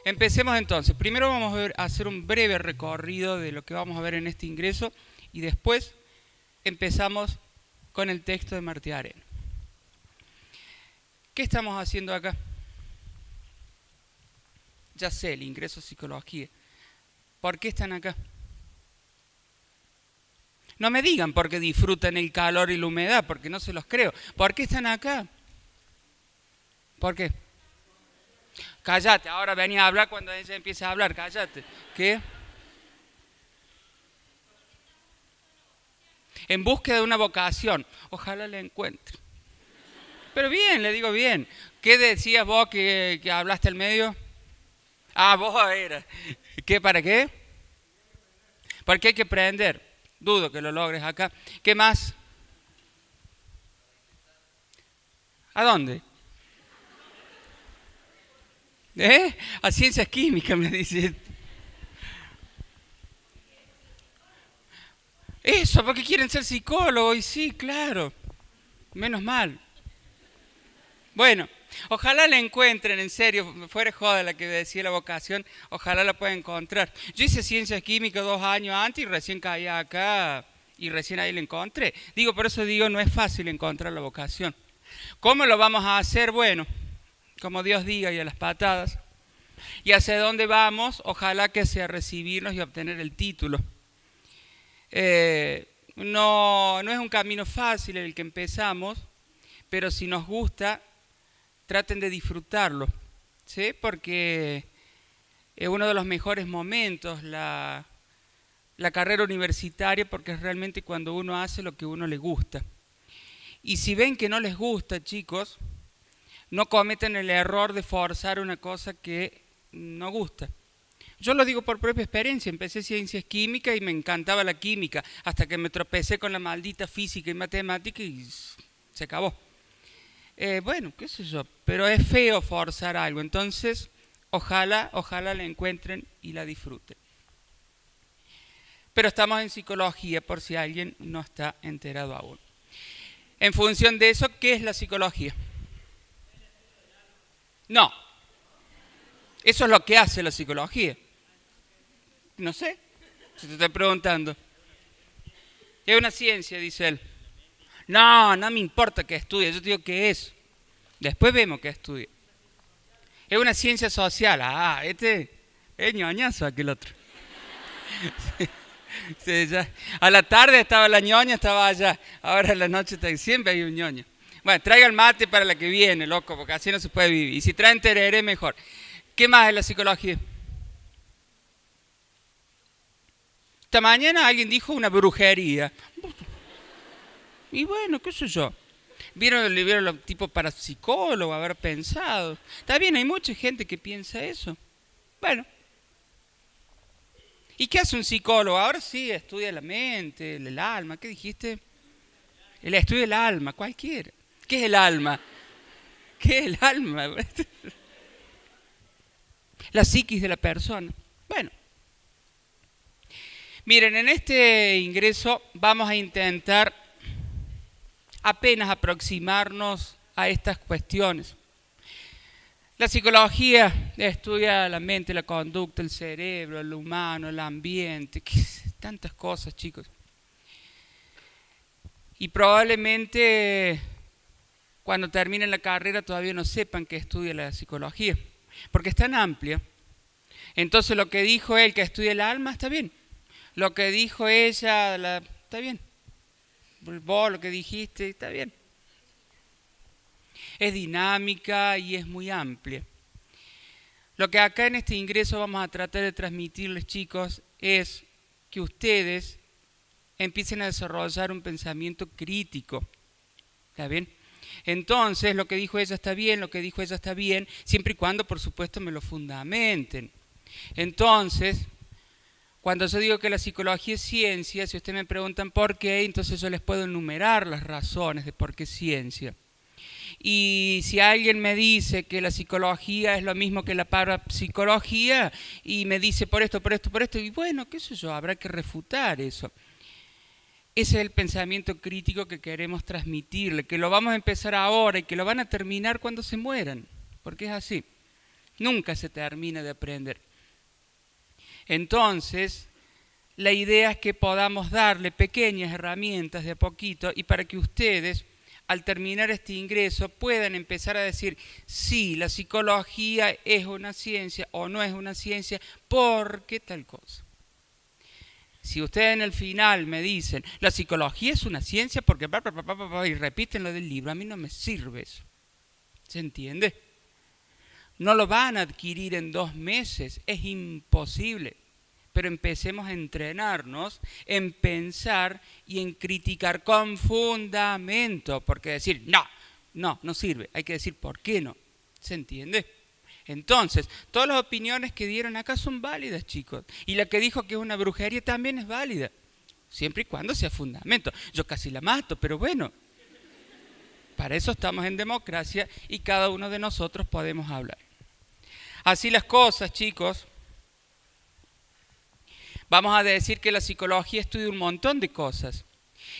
Empecemos entonces. Primero vamos a hacer un breve recorrido de lo que vamos a ver en este ingreso y después empezamos con el texto de Martí Arena. ¿Qué estamos haciendo acá? Ya sé, el ingreso a psicología. ¿Por qué están acá? No me digan porque disfrutan el calor y la humedad, porque no se los creo. ¿Por qué están acá? ¿Por qué? Cállate, ahora venía a hablar cuando ella empieza a hablar, cállate. ¿Qué? En búsqueda de una vocación. Ojalá la encuentre. Pero bien, le digo bien. ¿Qué decías vos que hablaste al medio? Ah, vos eras. ¿Qué, para qué? Porque hay que aprender. Dudo que lo logres acá. ¿Qué más? ¿A dónde? A ciencias químicas me dice. Eso, porque quieren ser psicólogos. Y sí, claro. Menos mal. Bueno, ojalá la encuentren, en serio, fuera joda la que decía la vocación, ojalá la puedan encontrar. Yo hice ciencias químicas 2 años antes y recién caí acá y recién ahí la encontré. Digo, por eso digo, no es fácil encontrar la vocación. ¿Cómo lo vamos a hacer? Bueno, como Dios diga y a las patadas. ¿Y hacia dónde vamos? Ojalá que sea recibirnos y obtener el título. No es un camino fácil el que empezamos, pero si nos gusta, traten de disfrutarlo, ¿sí? Porque es uno de los mejores momentos la carrera universitaria, porque es realmente cuando uno hace lo que a uno le gusta. Y si ven que no les gusta, chicos, no cometen el error de forzar una cosa que no gusta. Yo lo digo por propia experiencia, empecé ciencias químicas y me encantaba la química, hasta que me tropecé con la maldita física y matemática y se acabó. Bueno, qué sé yo, pero es feo forzar algo, entonces ojalá la encuentren y la disfruten. Pero estamos en psicología por si alguien no está enterado aún. En función de eso, ¿qué es la psicología? No, eso es lo que hace la psicología. No sé, si te estoy preguntando. Es una ciencia, dice él. No, no me importa que estudie, yo te digo qué es. Después vemos qué estudia. Es una ciencia social. Ah, este es ñoñazo aquel otro. Sí, ya. A la tarde estaba la ñoña, estaba allá. Ahora a la noche siempre hay un ñoño. Bueno, traiga el mate para la que viene, loco, porque así no se puede vivir. Y si traen tereré, mejor. ¿Qué más es la psicología? Esta mañana alguien dijo una brujería. Y bueno, qué sé yo. Vieron los tipos parapsicólogos, haber pensado. Está bien, hay mucha gente que piensa eso. Bueno. ¿Y qué hace un psicólogo? Ahora sí, estudia la mente, el alma. ¿Qué dijiste? El estudio del alma, cualquiera. ¿Qué es el alma? ¿Qué es el alma? La psiquis de la persona. Bueno. Miren, en este ingreso vamos a intentar apenas aproximarnos a estas cuestiones. La psicología estudia la mente, la conducta, el cerebro, el humano, el ambiente, tantas cosas, chicos. Y probablemente cuando terminen la carrera todavía no sepan que estudia la psicología, porque es tan amplia. Entonces lo que dijo él, que estudia el alma, está bien. Lo que dijo ella, está bien. Vos lo que dijiste, está bien. Es dinámica y es muy amplia. Lo que acá en este ingreso vamos a tratar de transmitirles, chicos, es que ustedes empiecen a desarrollar un pensamiento crítico. ¿Está bien? Entonces, lo que dijo ella está bien, lo que dijo ella está bien, siempre y cuando, por supuesto, me lo fundamenten. Entonces, cuando yo digo que la psicología es ciencia, si ustedes me preguntan por qué, entonces yo les puedo enumerar las razones de por qué es ciencia. Y si alguien me dice que la psicología es lo mismo que la parapsicología y me dice por esto, y bueno, qué sé yo, habrá que refutar eso. Ese es el pensamiento crítico que queremos transmitirle, que lo vamos a empezar ahora y que lo van a terminar cuando se mueran, porque es así. Nunca se termina de aprender. Entonces, la idea es que podamos darle pequeñas herramientas de a poquito y para que ustedes, al terminar este ingreso, puedan empezar a decir, sí, la psicología es una ciencia o no es una ciencia, porque tal cosa. Si ustedes en el final me dicen, la psicología es una ciencia porque y repiten lo del libro, a mí no me sirve eso. ¿Se entiende? No lo van a adquirir en 2 meses, es imposible. Pero empecemos a entrenarnos en pensar y en criticar con fundamento, porque decir, no sirve, hay que decir, ¿por qué no? ¿Se entiende? Entonces, todas las opiniones que dieron acá son válidas, chicos. Y la que dijo que es una brujería también es válida, siempre y cuando sea fundamento. Yo casi la mato, pero bueno, para eso estamos en democracia y cada uno de nosotros podemos hablar. Así las cosas, chicos. Vamos a decir que la psicología estudia un montón de cosas.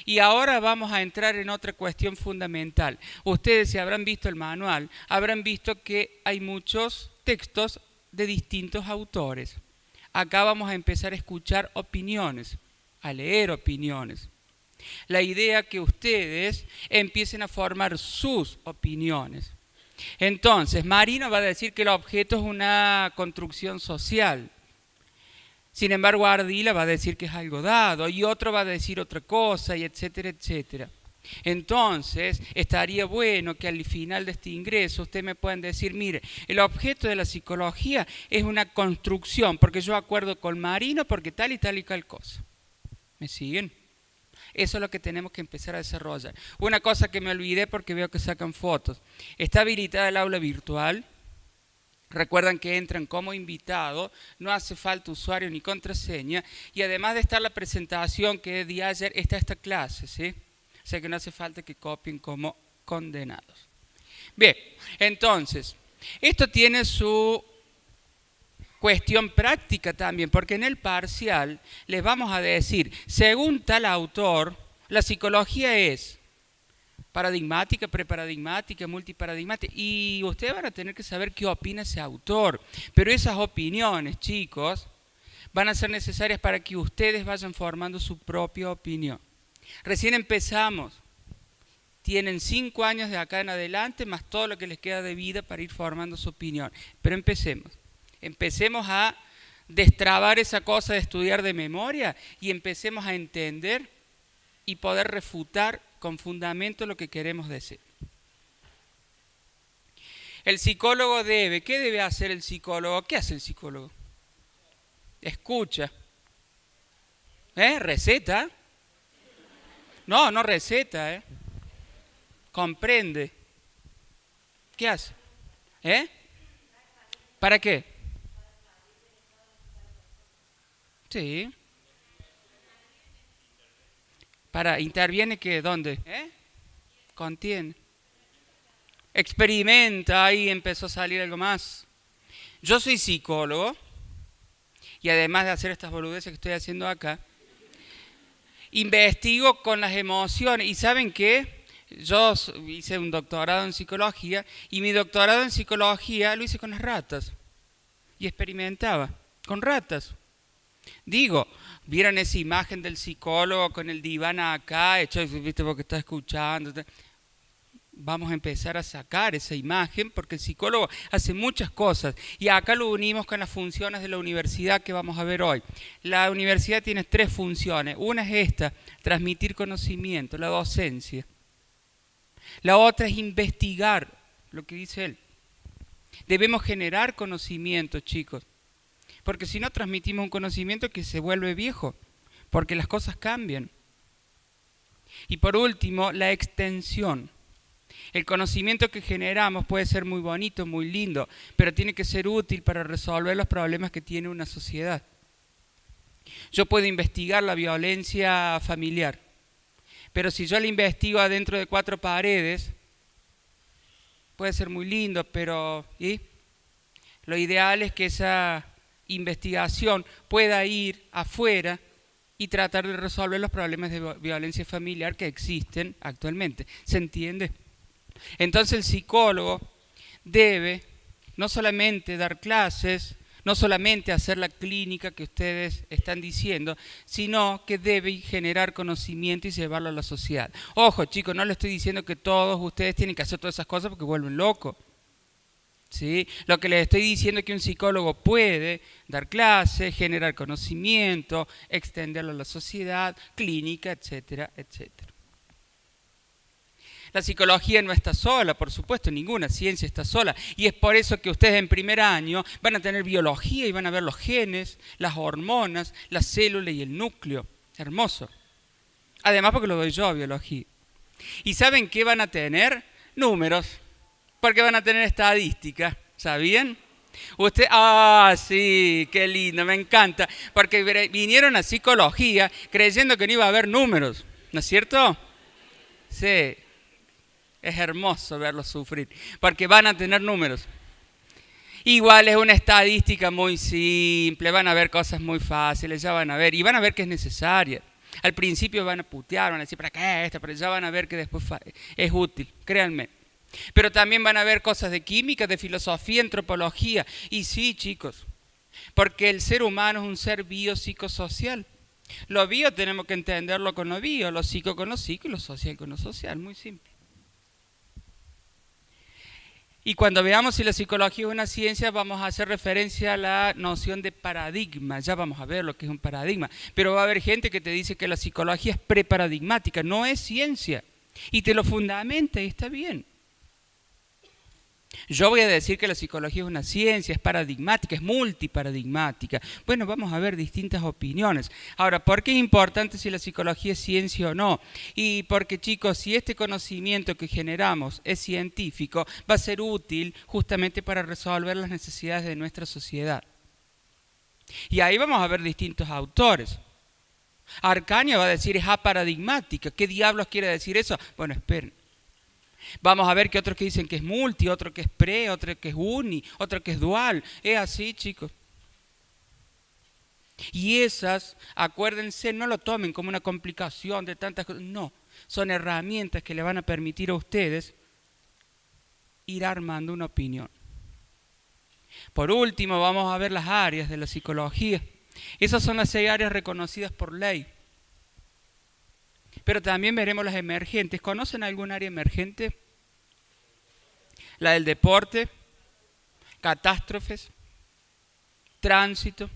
Y ahora vamos a entrar en otra cuestión fundamental. Ustedes, si habrán visto el manual, habrán visto que hay muchos textos de distintos autores. Acá vamos a empezar a escuchar opiniones, a leer opiniones. La idea es que ustedes empiecen a formar sus opiniones. Entonces, Marino va a decir que el objeto es una construcción social. Sin embargo, Ardila va a decir que es algo dado y otro va a decir otra cosa, y etcétera, etcétera. Entonces, estaría bueno que al final de este ingreso ustedes me puedan decir, mire, el objeto de la psicología es una construcción, porque yo acuerdo con Marino porque tal y tal cosa. ¿Me siguen? Eso es lo que tenemos que empezar a desarrollar. Una cosa que me olvidé porque veo que sacan fotos. Está habilitada el aula virtual. Recuerdan que entran como invitado, no hace falta usuario ni contraseña, y además de estar la presentación que di ayer, está esta clase, ¿sí? O sea que no hace falta que copien como condenados. Bien, entonces, esto tiene su cuestión práctica también, porque en el parcial les vamos a decir, según tal autor, la psicología es paradigmática, preparadigmática, multiparadigmática, y ustedes van a tener que saber qué opina ese autor. Pero esas opiniones, chicos, van a ser necesarias para que ustedes vayan formando su propia opinión. Recién empezamos. Tienen 5 años de acá en adelante, más todo lo que les queda de vida para ir formando su opinión. Pero empecemos. Empecemos a destrabar esa cosa de estudiar de memoria y empecemos a entender y poder refutar con fundamento lo que queremos decir. El psicólogo debe, ¿qué debe hacer el psicólogo? ¿Qué hace el psicólogo? Escucha. ¿Receta? No receta, comprende. ¿Qué hace? ¿Para qué? Sí. ¿Interviene qué? ¿Dónde? Contiene. Experimenta, ahí empezó a salir algo más. Yo soy psicólogo y además de hacer estas boludeces que estoy haciendo acá, investigo con las emociones. ¿Y saben qué? Yo hice un doctorado en psicología y mi doctorado en psicología lo hice con las ratas y experimentaba con ratas. Digo, ¿vieron esa imagen del psicólogo con el diván acá, hecho, viste, porque está escuchando? Vamos a empezar a sacar esa imagen porque el psicólogo hace muchas cosas y acá lo unimos con las funciones de la universidad que vamos a ver hoy. La universidad tiene 3 funciones. Una es esta, transmitir conocimiento, la docencia. La otra es investigar, lo que dice él. Debemos generar conocimiento, chicos. Porque si no transmitimos un conocimiento que se vuelve viejo, porque las cosas cambian. Y por último, la extensión. El conocimiento que generamos puede ser muy bonito, muy lindo, pero tiene que ser útil para resolver los problemas que tiene una sociedad. Yo puedo investigar la violencia familiar, pero si yo la investigo adentro de 4 paredes, puede ser muy lindo, pero lo ideal es que esa investigación pueda ir afuera y tratar de resolver los problemas de violencia familiar que existen actualmente. ¿Se entiende? Entonces el psicólogo debe no solamente dar clases, no solamente hacer la clínica que ustedes están diciendo, sino que debe generar conocimiento y llevarlo a la sociedad. Ojo, chicos, no le estoy diciendo que todos ustedes tienen que hacer todas esas cosas porque vuelven locos. ¿Sí? Lo que les estoy diciendo es que un psicólogo puede dar clases, generar conocimiento, extenderlo a la sociedad, clínica, etcétera, etcétera. La psicología no está sola, por supuesto, ninguna ciencia está sola. Y es por eso que ustedes en primer año van a tener biología y van a ver los genes, las hormonas, la célula y el núcleo. Hermoso. Además porque lo doy yo, biología. ¿Y saben qué van a tener? Números. Porque van a tener estadística. ¿Sabían? Usted, sí, qué lindo, me encanta. Porque vinieron a psicología creyendo que no iba a haber números. ¿No es cierto? Sí. Es hermoso verlos sufrir, porque van a tener números. Igual es una estadística muy simple, van a ver cosas muy fáciles, ya van a ver, y van a ver que es necesaria. Al principio van a putear, van a decir, ¿para qué esto? Pero ya van a ver que después es útil, créanme. Pero también van a ver cosas de química, de filosofía, antropología. Y sí, chicos, porque el ser humano es un ser biopsicosocial. Lo bio tenemos que entenderlo con lo bio, lo psico con lo psico y lo social con lo social, muy simple. Y cuando veamos si la psicología es una ciencia, vamos a hacer referencia a la noción de paradigma. Ya vamos a ver lo que es un paradigma. Pero va a haber gente que te dice que la psicología es preparadigmática, no es ciencia. Y te lo fundamenta y está bien. Yo voy a decir que la psicología es una ciencia, es paradigmática, es multiparadigmática. Bueno, vamos a ver distintas opiniones. Ahora, ¿por qué es importante si la psicología es ciencia o no? Y porque, chicos, si este conocimiento que generamos es científico, va a ser útil justamente para resolver las necesidades de nuestra sociedad. Y ahí vamos a ver distintos autores. Arcaño va a decir es aparadigmática. ¿Qué diablos quiere decir eso? Bueno, esperen. Vamos a ver que otros que dicen que es multi, otro que es pre, otro que es uni, otro que es dual. Es así, chicos. Y esas, acuérdense, no lo tomen como una complicación de tantas cosas. No, son herramientas que le van a permitir a ustedes ir armando una opinión. Por último, vamos a ver las áreas de la psicología. Esas son las 6 áreas reconocidas por ley. Pero también veremos las emergentes. ¿Conocen algún área emergente? La del deporte, catástrofes, tránsito,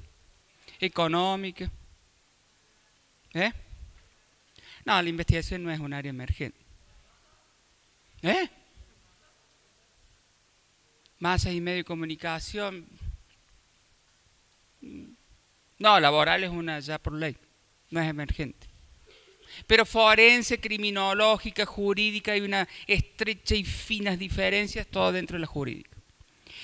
económica. No, la investigación no es un área emergente. Masas y medio de comunicación. No, laboral es una ya por ley, no es emergente. Pero forense, criminológica, jurídica, hay una estrecha y finas diferencias, todo dentro de la jurídica.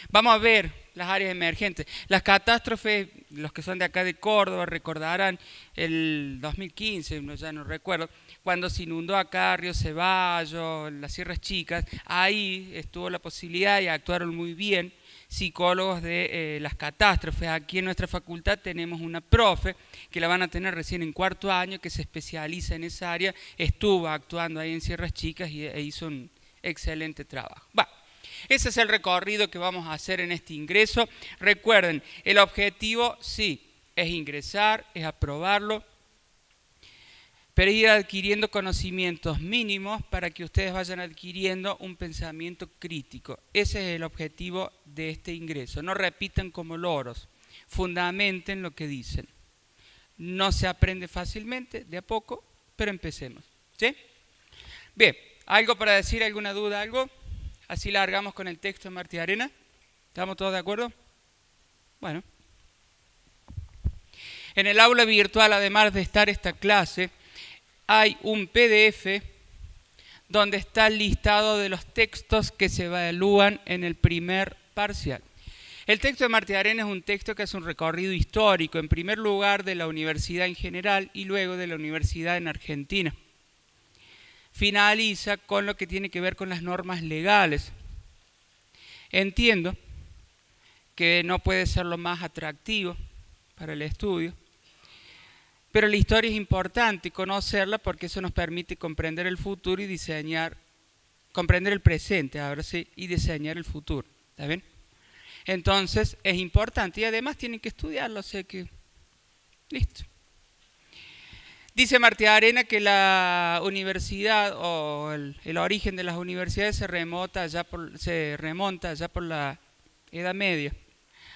Vamos a ver las áreas emergentes. Las catástrofes, los que son de acá de Córdoba recordarán el 2015, ya no recuerdo, cuando se inundó acá Río Ceballos, las Sierras Chicas, ahí estuvo la posibilidad y actuaron muy bien psicólogos de las catástrofes. Aquí en nuestra facultad tenemos una profe que la van a tener recién en 4º año, que se especializa en esa área, estuvo actuando ahí en Sierras Chicas e hizo un excelente trabajo. Ese es el recorrido que vamos a hacer en este ingreso. Recuerden, el objetivo sí es ingresar, es aprobarlo, pero ir adquiriendo conocimientos mínimos para que ustedes vayan adquiriendo un pensamiento crítico. Ese es el objetivo de este ingreso. No repitan como loros, fundamenten lo que dicen. No se aprende fácilmente, de a poco, pero empecemos. ¿Sí? Bien, ¿algo para decir? ¿Alguna duda? ¿Algo? Así largamos con el texto de Martí Arena. ¿Estamos todos de acuerdo? Bueno. En el aula virtual, además de estar esta clase, hay un PDF donde está el listado de los textos que se evalúan en el primer parcial. El texto de Martí Arena es un texto que hace un recorrido histórico, en primer lugar de la universidad en general y luego de la universidad en Argentina. Finaliza con lo que tiene que ver con las normas legales. Entiendo que no puede ser lo más atractivo para el estudio, pero la historia es importante conocerla porque eso nos permite comprender el futuro y diseñar, comprender el presente, ahora sí, y diseñar el futuro. ¿Está bien? Entonces es importante y además tienen que estudiarlo, o sea que, listo. Dice Martí Arena que la universidad o el origen de las universidades se remonta ya por la Edad Media.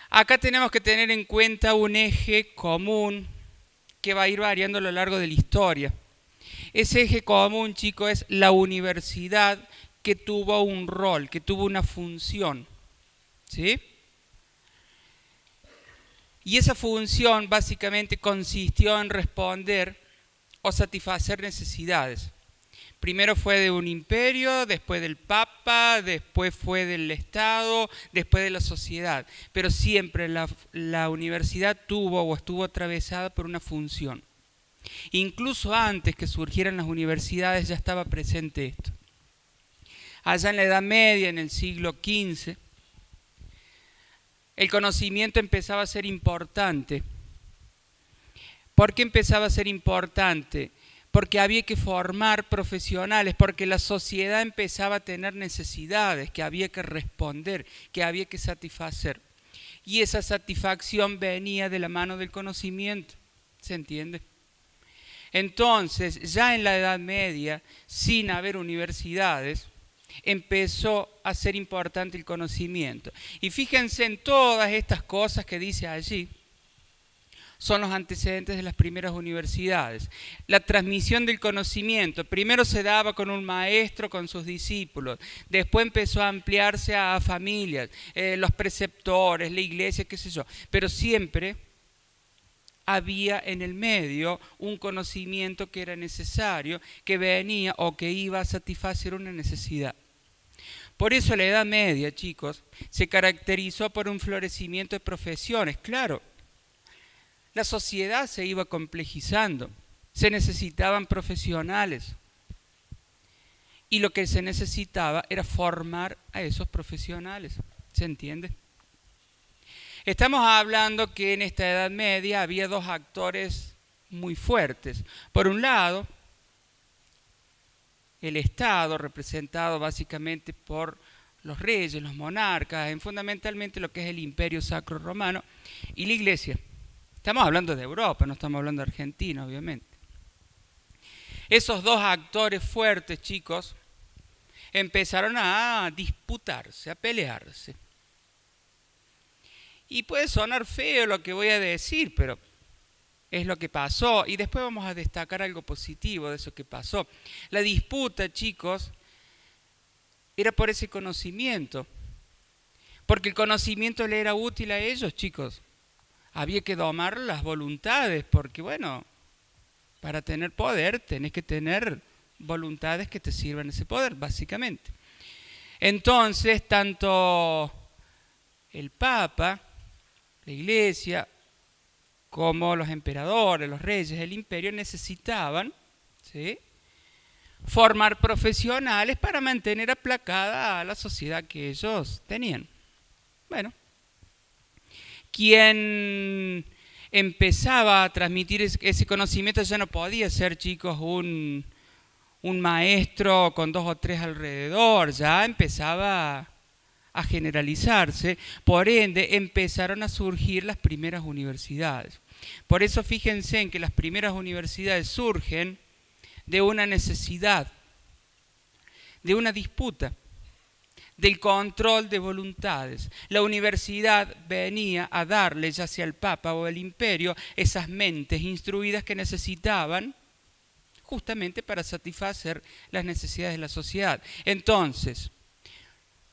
Acá tenemos que tener en cuenta un eje común que va a ir variando a lo largo de la historia. Ese eje común, chicos, es la universidad que tuvo un rol, que tuvo una función. ¿Sí? Y esa función básicamente consistió en responder o satisfacer necesidades. Primero fue de un imperio, después del Papa, después fue del Estado, después de la sociedad. Pero siempre la universidad tuvo o estuvo atravesada por una función. Incluso antes que surgieran las universidades ya estaba presente esto. Allá en la Edad Media, en el siglo XV, el conocimiento empezaba a ser importante. ¿Por qué empezaba a ser importante? Porque había que formar profesionales, porque la sociedad empezaba a tener necesidades que había que responder, que había que satisfacer. Y esa satisfacción venía de la mano del conocimiento, ¿se entiende? Entonces, ya en la Edad Media, sin haber universidades, empezó a ser importante el conocimiento. Y fíjense en todas estas cosas que dice allí, son los antecedentes de las primeras universidades. La transmisión del conocimiento, primero se daba con un maestro, con sus discípulos, después empezó a ampliarse a familias, los preceptores, la iglesia, qué sé yo, pero siempre había en el medio un conocimiento que era necesario, que venía o que iba a satisfacer una necesidad. Por eso la Edad Media, chicos, se caracterizó por un florecimiento de profesiones, claro. La sociedad se iba complejizando, se necesitaban profesionales y lo que se necesitaba era formar a esos profesionales, ¿se entiende? Estamos hablando que en esta Edad Media había dos actores muy fuertes. Por un lado, el Estado, representado básicamente por los reyes, los monarcas, fundamentalmente lo que es el Imperio Sacro Romano, y la Iglesia. Estamos hablando de Europa, no estamos hablando de Argentina, obviamente. Esos dos actores fuertes, chicos, empezaron a disputarse, a pelearse. Y puede sonar feo lo que voy a decir, pero es lo que pasó. Y después vamos a destacar algo positivo de eso que pasó. La disputa, chicos, era por ese conocimiento. Porque el conocimiento le era útil a ellos, chicos. Había que domar las voluntades, porque bueno, para tener poder tenés que tener voluntades que te sirvan ese poder, básicamente. Entonces, tanto el Papa, la Iglesia, como los emperadores, los reyes, el imperio necesitaban, ¿sí?, formar profesionales para mantener aplacada a la sociedad que ellos tenían. Bueno, quien empezaba a transmitir ese conocimiento ya no podía ser, chicos, un maestro con 2 o 3 alrededor, ya empezaba a generalizarse, por ende empezaron a surgir las primeras universidades. Por eso fíjense en que las primeras universidades surgen de una necesidad, de una disputa, del control de voluntades. La universidad venía a darle, ya sea el Papa o el Imperio, esas mentes instruidas que necesitaban justamente para satisfacer las necesidades de la sociedad. Entonces,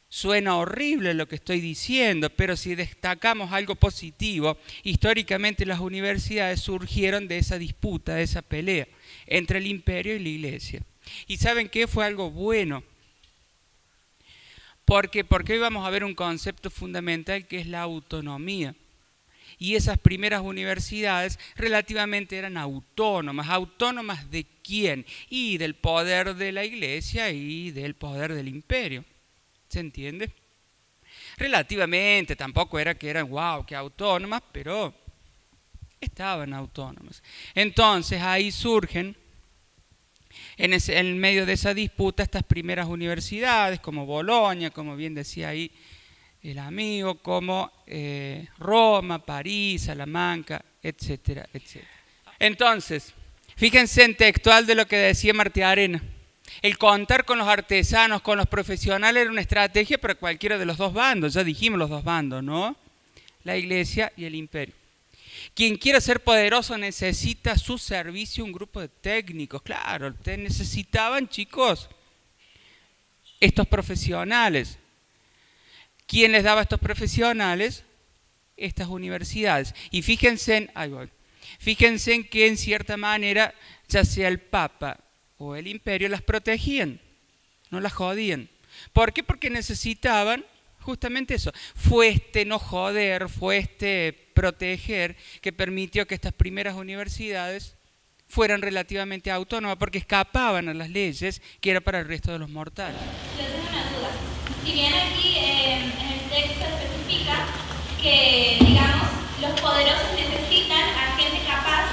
suena horrible lo que estoy diciendo, pero si destacamos algo positivo, históricamente las universidades surgieron de esa disputa, de esa pelea entre el imperio y la iglesia. ¿Y saben qué? Fue algo bueno. Porque hoy vamos a ver un concepto fundamental que es la autonomía. Y esas primeras universidades relativamente eran autónomas. ¿Autónomas de quién? Y del poder de la iglesia y del poder del imperio. ¿Se entiende? Relativamente, tampoco era que eran wow, que autónomas, pero estaban autónomas. Entonces ahí surgen, en medio de esa disputa, estas primeras universidades, como Bolonia, como bien decía ahí el amigo, como Roma, París, Salamanca, etcétera, etcétera. Entonces, fíjense en textual de lo que decía Martiarena. El contar con los artesanos, con los profesionales, era una estrategia para cualquiera de los dos bandos. Ya dijimos los dos bandos, ¿no? La iglesia y el imperio. Quien quiera ser poderoso necesita su servicio, un grupo de técnicos. Claro, ustedes necesitaban, chicos, estos profesionales. ¿Quién les daba estos profesionales? Estas universidades. Y fíjense en que en cierta manera, ya sea el Papa o el imperio, las protegían, no las jodían. ¿Por qué? Porque necesitaban justamente eso. Fue este no joder, fue este proteger que permitió que estas primeras universidades fueran relativamente autónomas, porque escapaban a las leyes que era para el resto de los mortales. Yo tengo una duda. Si bien aquí en el texto especifica que, digamos, los poderosos necesitan a gente capaz,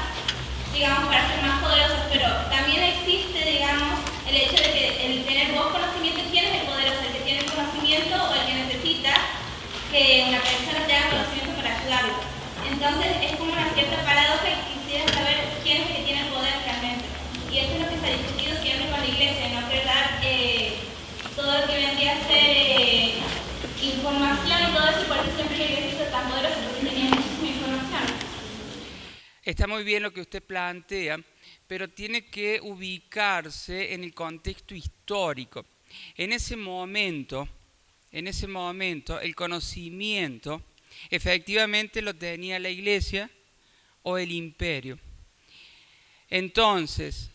digamos, para ser más poderosos, pero también existe, digamos, el hecho de que el tener vos conocimiento, ¿quién es el poderoso? ¿El que tiene el conocimiento o el que necesita que una persona tenga conocimiento para ayudarlo? Entonces es como una cierta paradoja y quisiera saber quién es el que tiene el poder realmente. Y eso es lo que se ha discutido siempre con la iglesia, no querer dar todo lo que vendría a ser información y todo eso, y por eso siempre la iglesia es tan poderosa, porque tenía muchísima información. Está muy bien lo que usted plantea, pero tiene que ubicarse en el contexto histórico. En ese momento, el conocimiento efectivamente lo tenía la iglesia o el imperio. Entonces,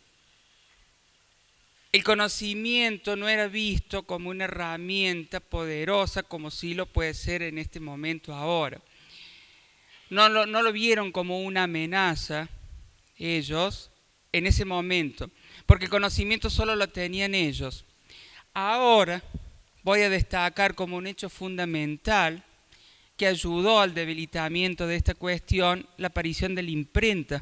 el conocimiento no era visto como una herramienta poderosa como sí lo puede ser en este momento ahora. No lo vieron como una amenaza ellos en ese momento, porque el conocimiento solo lo tenían ellos. Ahora voy a destacar como un hecho fundamental que ayudó al debilitamiento de esta cuestión la aparición de la imprenta.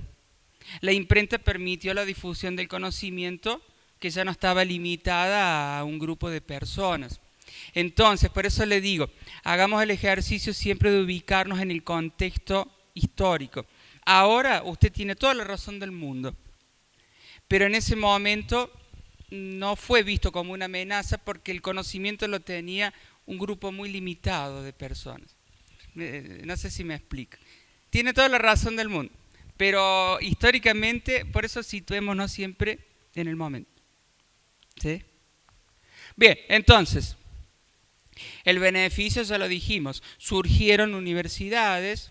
La imprenta permitió la difusión del conocimiento que ya no estaba limitada a un grupo de personas. Entonces, por eso le digo, hagamos el ejercicio siempre de ubicarnos en el contexto histórico. Ahora usted tiene toda la razón del mundo, pero en ese momento no fue visto como una amenaza porque el conocimiento lo tenía un grupo muy limitado de personas. No sé si me explico. Tiene toda la razón del mundo, pero históricamente, por eso situémonos siempre en el momento. ¿Sí? Bien, entonces, el beneficio ya lo dijimos, surgieron universidades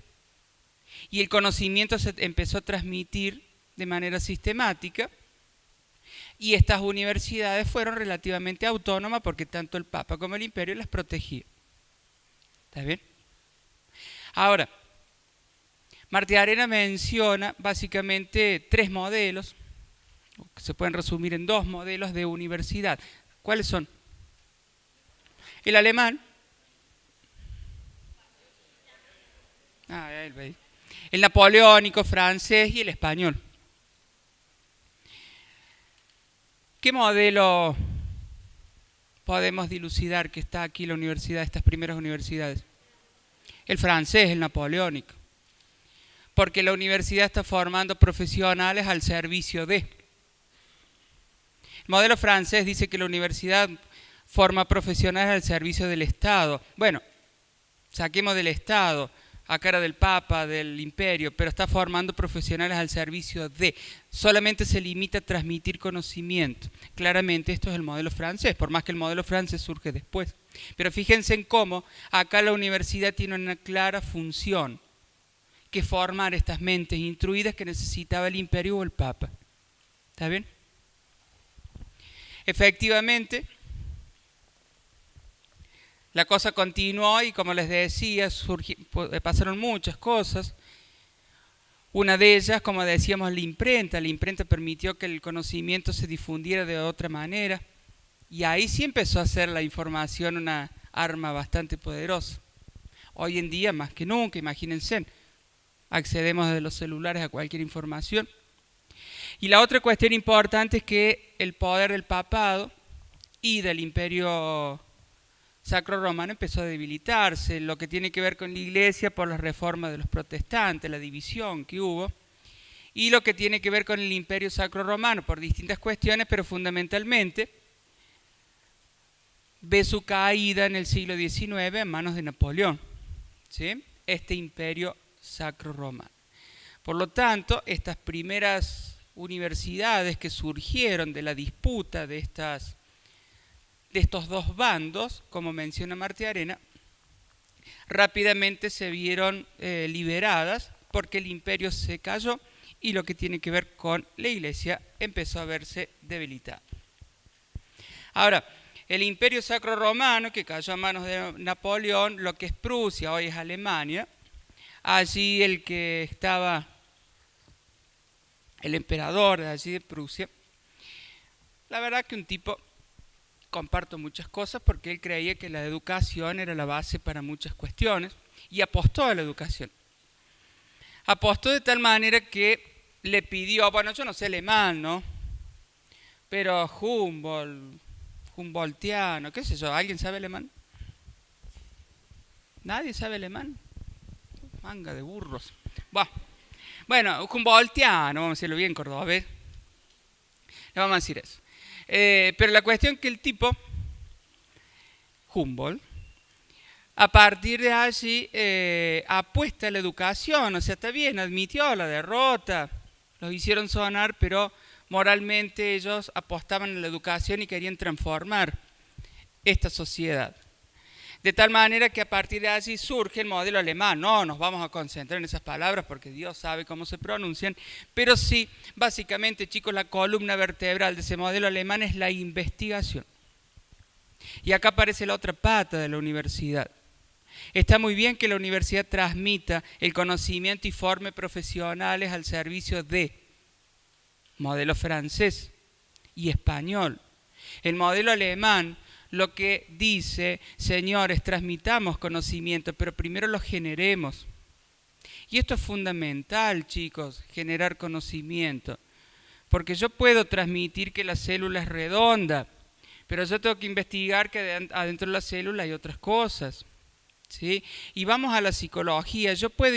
y el conocimiento se empezó a transmitir de manera sistemática y estas universidades fueron relativamente autónomas porque tanto el Papa como el Imperio las protegían. ¿Está bien? Ahora, Martiarena menciona básicamente tres modelos, que se pueden resumir en dos modelos de universidad. ¿Cuáles son? El alemán, el napoleónico francés y el español. ¿Qué modelo podemos dilucidar que está aquí en la universidad, estas primeras universidades? El francés, el napoleónico. Porque la universidad está formando profesionales al servicio de. El modelo francés dice que la universidad forma profesionales al servicio del Estado. Bueno, saquemos del Estado, a cara del Papa, del Imperio, pero está formando profesionales al servicio de. Solamente se limita a transmitir conocimiento. Claramente esto es el modelo francés, por más que el modelo francés surge después. Pero fíjense en cómo acá la universidad tiene una clara función, que es formar estas mentes instruidas que necesitaba el Imperio o el Papa. ¿Está bien? Efectivamente, la cosa continuó y como les decía, pasaron muchas cosas. Una de ellas, como decíamos, la imprenta. La imprenta permitió que el conocimiento se difundiera de otra manera y ahí sí empezó a ser la información una arma bastante poderosa. Hoy en día, más que nunca, imagínense, accedemos desde los celulares a cualquier información. Y la otra cuestión importante es que el poder del papado y del imperio sacro-romano empezó a debilitarse, lo que tiene que ver con la iglesia por las reformas de los protestantes, la división que hubo, y lo que tiene que ver con el imperio sacro-romano por distintas cuestiones, pero fundamentalmente ve su caída en el siglo XIX en manos de Napoleón, ¿sí? Este imperio sacro-romano. Por lo tanto, estas primeras universidades que surgieron de la disputa de estos dos bandos, como menciona Martiarena, rápidamente se vieron liberadas porque el imperio se cayó y lo que tiene que ver con la iglesia empezó a verse debilitada. Ahora, el imperio sacro-romano, que cayó a manos de Napoleón, lo que es Prusia, hoy es Alemania, allí el que estaba, el emperador de allí de Prusia, la verdad que un tipo, comparto muchas cosas porque él creía que la educación era la base para muchas cuestiones y apostó a la educación. Apostó de tal manera que le pidió, bueno, yo no sé alemán, ¿no? Pero Humboldtiano, qué sé yo, ¿alguien sabe alemán? ¿Nadie sabe alemán? Manga de burros. Bueno, Humboldtiano, vamos a decirlo bien cordobés. Le vamos a decir eso. Pero la cuestión es que el tipo, Humboldt, a partir de allí apuesta a la educación, o sea, está bien, admitió la derrota, los hicieron sonar, pero moralmente ellos apostaban a la educación y querían transformar esta sociedad. De tal manera que a partir de allí surge el modelo alemán. No nos vamos a concentrar en esas palabras porque Dios sabe cómo se pronuncian, pero sí, básicamente, chicos, la columna vertebral de ese modelo alemán es la investigación. Y acá aparece la otra pata de la universidad. Está muy bien que la universidad transmita el conocimiento y forme profesionales al servicio de modelo francés y español. El modelo alemán lo que dice, señores, transmitamos conocimiento, pero primero lo generemos. Y esto es fundamental, chicos, generar conocimiento. Porque yo puedo transmitir que la célula es redonda, pero yo tengo que investigar que adentro de la célula hay otras cosas. ¿Sí? Y vamos a la psicología. Yo puedo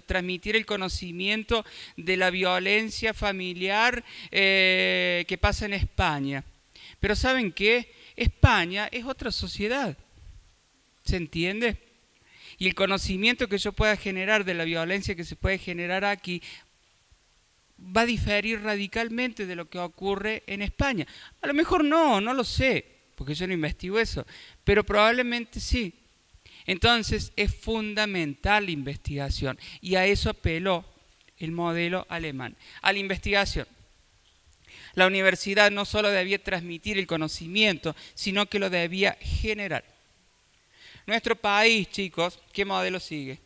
transmitir el conocimiento de la violencia familiar que pasa en España. Pero ¿saben qué? España es otra sociedad. ¿Se entiende? Y el conocimiento que yo pueda generar de la violencia que se puede generar aquí va a diferir radicalmente de lo que ocurre en España. A lo mejor no lo sé, porque yo no investigo eso, pero probablemente sí. Entonces es fundamental la investigación y a eso apeló el modelo alemán, a la investigación. La universidad no solo debía transmitir el conocimiento, sino que lo debía generar. Nuestro país, chicos, ¿qué modelo sigue?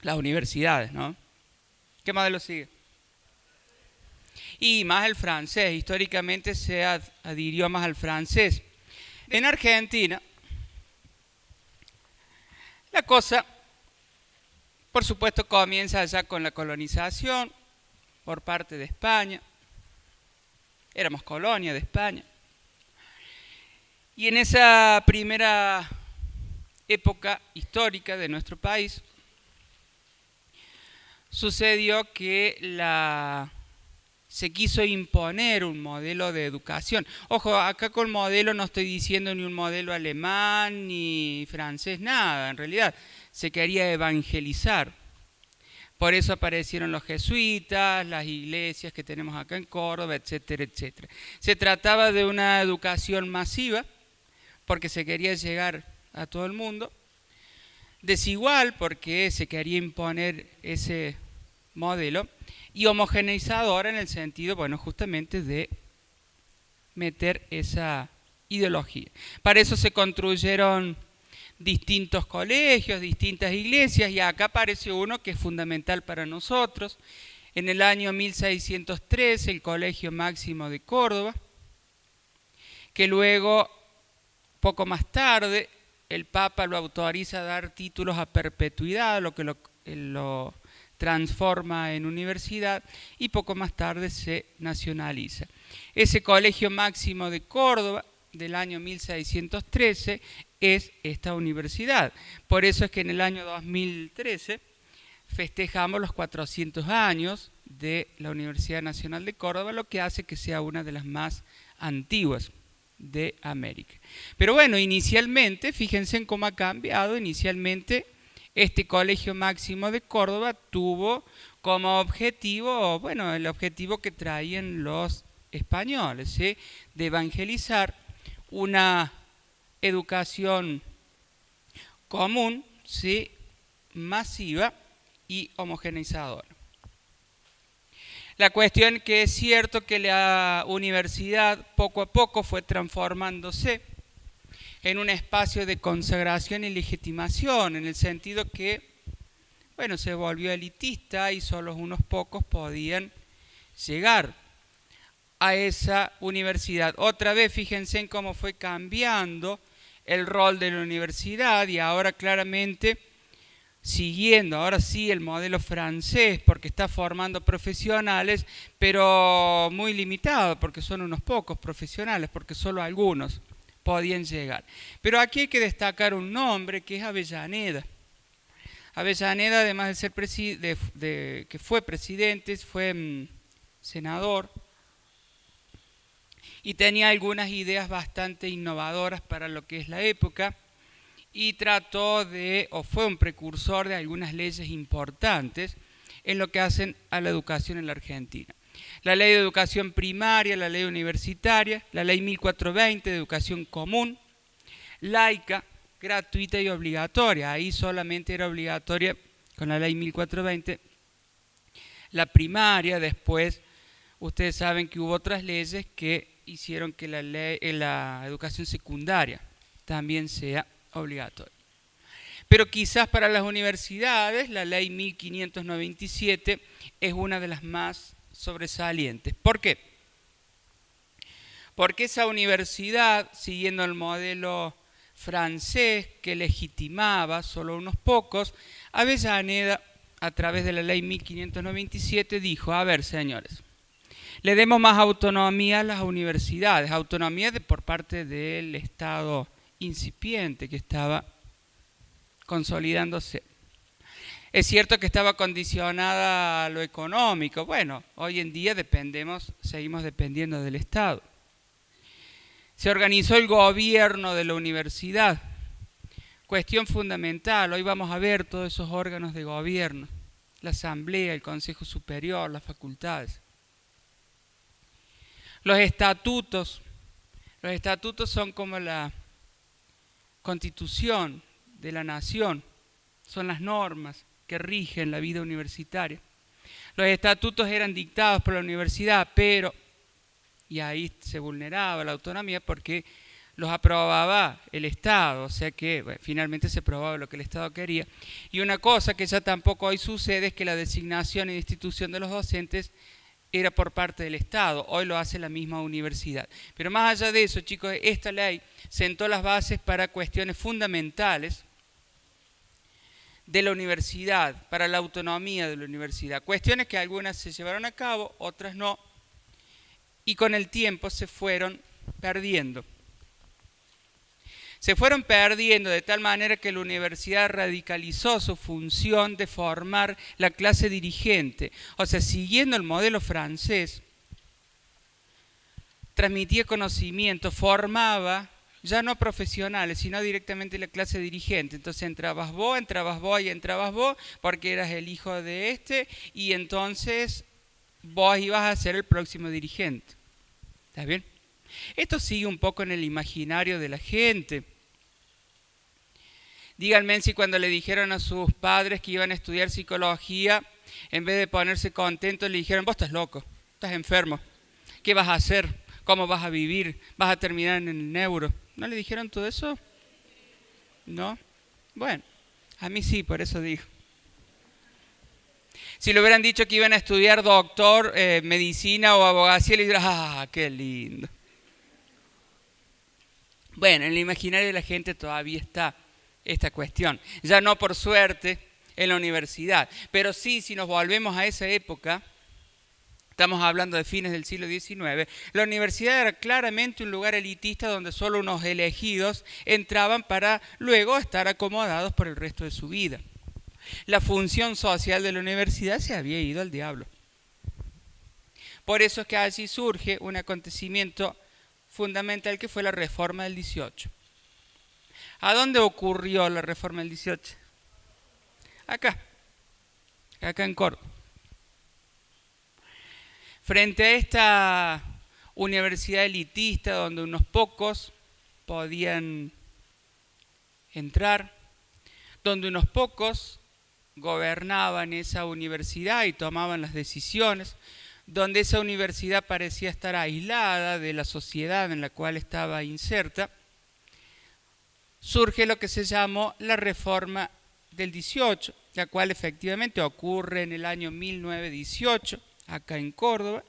Las universidades, ¿no? ¿Qué modelo sigue? Y más el francés, históricamente se adhirió más al francés. En Argentina, la cosa, por supuesto, comienza ya con la colonización por parte de España. Éramos colonia de España. Y en esa primera época histórica de nuestro país, sucedió que se quiso imponer un modelo de educación. Ojo, acá con modelo no estoy diciendo ni un modelo alemán ni francés, nada, en realidad se quería evangelizar. Por eso aparecieron los jesuitas, las iglesias que tenemos acá en Córdoba, etcétera, etcétera. Se trataba de una educación masiva, porque se quería llegar a todo el mundo, desigual, porque se quería imponer ese modelo, y homogeneizadora en el sentido, bueno, justamente de meter esa ideología. Para eso se construyeron distintos colegios, distintas iglesias, y acá aparece uno que es fundamental para nosotros. En el año 1613, el Colegio Máximo de Córdoba, que luego, poco más tarde, el Papa lo autoriza a dar títulos a perpetuidad, lo que lo transforma en universidad, y poco más tarde se nacionaliza. Ese Colegio Máximo de Córdoba del año 1613 es esta universidad. Por eso es que en el año 2013 festejamos los 400 años de la Universidad Nacional de Córdoba, lo que hace que sea una de las más antiguas de América. Pero bueno, inicialmente, fíjense en cómo ha cambiado, inicialmente este Colegio Máximo de Córdoba tuvo como objetivo, bueno, el objetivo que traían los españoles, ¿sí?, de evangelizar una educación común, ¿sí?, masiva y homogeneizadora. La cuestión que es cierto que la universidad poco a poco fue transformándose en un espacio de consagración y legitimación, en el sentido que, bueno, se volvió elitista y solo unos pocos podían llegar a esa universidad. Otra vez, fíjense en cómo fue cambiando el rol de la universidad y ahora claramente siguiendo, ahora sí, el modelo francés, porque está formando profesionales, pero muy limitado, porque son unos pocos profesionales, porque solo algunos podían llegar. Pero aquí hay que destacar un nombre que es Avellaneda. Avellaneda, además de ser que fue presidente, fue senador y tenía algunas ideas bastante innovadoras para lo que es la época y trató de, o fue un precursor de algunas leyes importantes en lo que hacen a la educación en la Argentina. La ley de educación primaria, la ley universitaria, la ley 1420 de educación común, laica, gratuita y obligatoria. Ahí solamente era obligatoria con la ley 1420 la primaria. Después ustedes saben que hubo otras leyes que hicieron que la educación secundaria también sea obligatoria. Pero quizás para las universidades la ley 1597 es una de las más sobresalientes. ¿Por qué? Porque esa universidad, siguiendo el modelo francés que legitimaba solo unos pocos, Avellaneda, a través de la ley 1597, dijo: a ver, señores, le demos más autonomía a las universidades, autonomía por parte del Estado incipiente que estaba consolidándose. Es cierto que estaba condicionada a lo económico. Bueno, hoy en día seguimos dependiendo del Estado. Se organizó el gobierno de la universidad. Cuestión fundamental, hoy vamos a ver todos esos órganos de gobierno, la asamblea, el consejo superior, las facultades. Los estatutos son como la constitución de la nación, son las normas que rigen la vida universitaria. Los estatutos eran dictados por la universidad, pero, y ahí se vulneraba la autonomía porque los aprobaba el Estado, o sea que bueno, finalmente se aprobaba lo que el Estado quería. Y una cosa que ya tampoco hoy sucede es que la designación y destitución de los docentes era por parte del Estado, hoy lo hace la misma universidad. Pero más allá de eso, chicos, esta ley sentó las bases para cuestiones fundamentales de la universidad, para la autonomía de la universidad. Cuestiones que algunas se llevaron a cabo, otras no, y con el tiempo se fueron perdiendo. Se fueron perdiendo de tal manera que la universidad radicalizó su función de formar la clase dirigente. O sea, siguiendo el modelo francés, transmitía conocimiento, formaba ya no profesionales, sino directamente la clase dirigente. Entonces entrabas vos porque eras el hijo de este y entonces vos ibas a ser el próximo dirigente. ¿Está bien? Esto sigue un poco en el imaginario de la gente. Díganme si cuando le dijeron a sus padres que iban a estudiar psicología, en vez de ponerse contentos, le dijeron: vos estás loco, estás enfermo, ¿qué vas a hacer? ¿Cómo vas a vivir? ¿Vas a terminar en el neuro? ¿No le dijeron todo eso? ¿No? Bueno, a mí sí, por eso digo. Si le hubieran dicho que iban a estudiar doctor, medicina o abogacía, le dirían: ¡ah, qué lindo! Bueno, en el imaginario de la gente todavía está esta cuestión. Ya no por suerte en la universidad, pero sí, si nos volvemos a esa época, estamos hablando de fines del siglo XIX, la universidad era claramente un lugar elitista donde solo unos elegidos entraban para luego estar acomodados por el resto de su vida. La función social de la universidad se había ido al diablo. Por eso es que allí surge un acontecimiento fundamental que fue la Reforma del 18. ¿A dónde ocurrió la Reforma del 18? Acá en Córdoba. Frente a esta universidad elitista donde unos pocos podían entrar, donde unos pocos gobernaban esa universidad y tomaban las decisiones, donde esa universidad parecía estar aislada de la sociedad en la cual estaba inserta, surge lo que se llamó la Reforma del 18, la cual efectivamente ocurre en el año 1918, acá en Córdoba,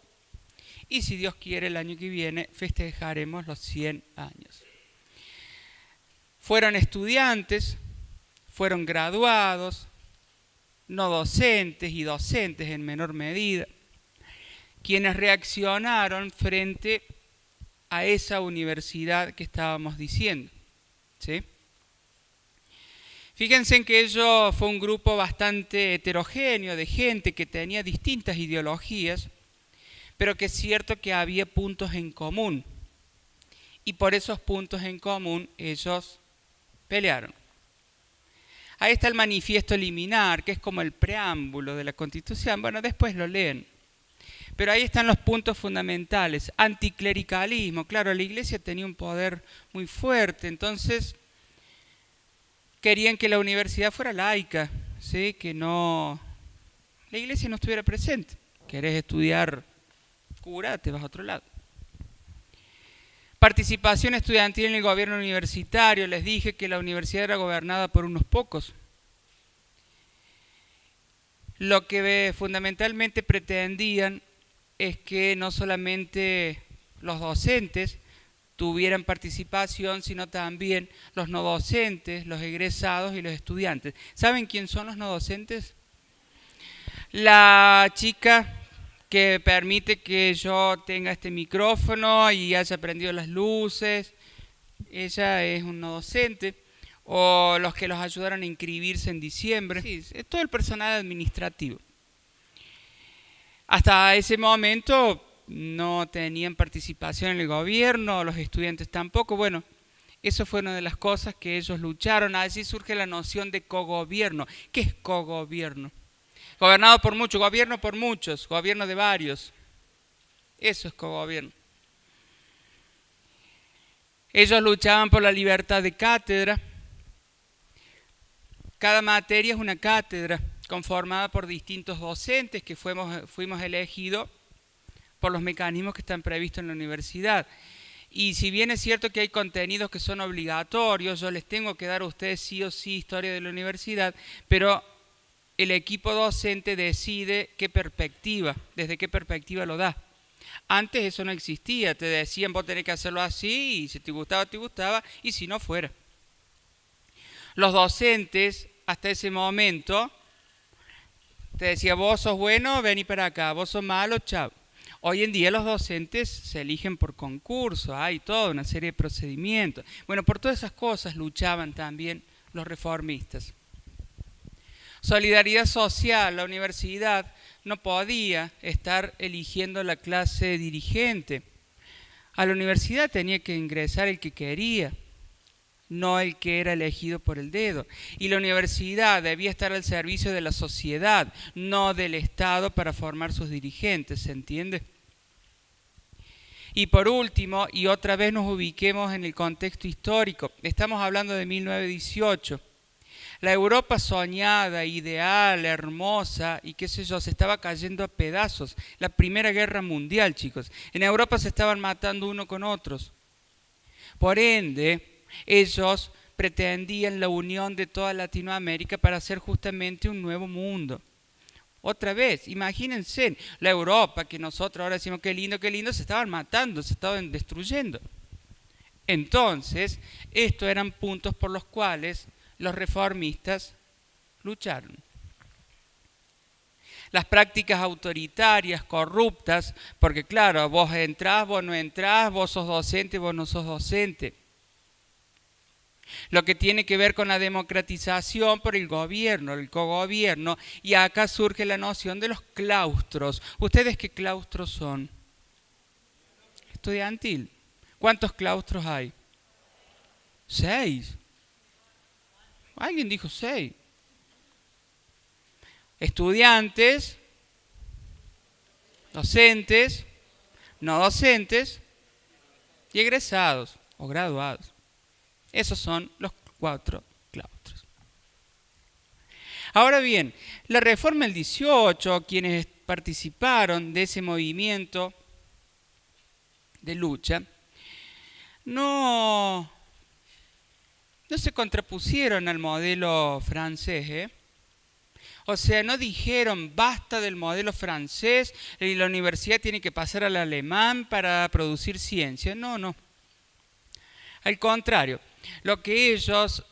y si Dios quiere el año que viene festejaremos los 100 años. Fueron estudiantes, fueron graduados, no docentes y docentes en menor medida, quienes reaccionaron frente a esa universidad que estábamos diciendo, ¿sí? Fíjense en que ello fue un grupo bastante heterogéneo de gente que tenía distintas ideologías, pero que es cierto que había puntos en común. Y por esos puntos en común ellos pelearon. Ahí está el manifiesto liminar, que es como el preámbulo de la Constitución. Bueno, después lo leen. Pero ahí están los puntos fundamentales. Anticlericalismo. Claro, la Iglesia tenía un poder muy fuerte, entonces querían que la universidad fuera laica, ¿sí? Que no, la Iglesia no estuviera presente. ¿Querés estudiar cura? Te vas a otro lado. Participación estudiantil en el gobierno universitario. Les dije que la universidad era gobernada por unos pocos. Lo que fundamentalmente pretendían es que no solamente los docentes tuvieran participación, sino también los no docentes, los egresados y los estudiantes. ¿Saben quién son los no docentes? La chica que permite que yo tenga este micrófono y haya prendido las luces, ella es un no docente. O los que los ayudaron a inscribirse en diciembre. Sí, es todo el personal administrativo. Hasta ese momento no tenían participación en el gobierno, los estudiantes tampoco. Bueno, eso fue una de las cosas que ellos lucharon. Allí surge la noción de cogobierno. ¿Qué es cogobierno? Gobernado por muchos, gobierno por muchos, gobierno de varios. Eso es cogobierno. Ellos luchaban por la libertad de cátedra. Cada materia es una cátedra conformada por distintos docentes que fuimos elegidos por los mecanismos que están previstos en la universidad. Y si bien es cierto que hay contenidos que son obligatorios, yo les tengo que dar a ustedes sí o sí historia de la universidad, pero el equipo docente decide qué perspectiva, desde qué perspectiva lo da. Antes eso no existía, te decían vos tenés que hacerlo así y si te gustaba y si no fuera. Los docentes hasta ese momento te decían vos sos bueno, vení para acá, vos sos malo, chao. Hoy en día los docentes se eligen por concurso, hay toda una serie de procedimientos. Bueno, por todas esas cosas luchaban también los reformistas. Solidaridad social, la universidad no podía estar eligiendo la clase dirigente. A la universidad tenía que ingresar el que quería, no el que era elegido por el dedo. Y la universidad debía estar al servicio de la sociedad, no del Estado para formar sus dirigentes, ¿se entiende? Y por último, y otra vez nos ubiquemos en el contexto histórico, estamos hablando de 1918. La Europa soñada, ideal, hermosa y qué sé yo, se estaba cayendo a pedazos. La Primera Guerra Mundial, chicos. En Europa se estaban matando uno con otros. Por ende, ellos pretendían la unión de toda Latinoamérica para hacer justamente un nuevo mundo. Otra vez, imagínense, la Europa, que nosotros ahora decimos qué lindo, se estaban matando, se estaban destruyendo. Entonces, estos eran puntos por los cuales los reformistas lucharon. Las prácticas autoritarias, corruptas, porque claro, vos entrás, vos no entrás, vos sos docente, vos no sos docente. Lo que tiene que ver con la democratización por el gobierno, el cogobierno, y acá surge la noción de los claustros. ¿Ustedes qué claustros son? Estudiantil. ¿Cuántos claustros hay? 6. Alguien dijo 6. Estudiantes, docentes, no docentes y egresados o graduados. Esos son los 4 claustros. Ahora bien, la reforma del 18, quienes participaron de ese movimiento de lucha, no se contrapusieron al modelo francés, O sea, no dijeron basta del modelo francés y la universidad tiene que pasar al alemán para producir ciencia. No. Al contrario, lo que ellos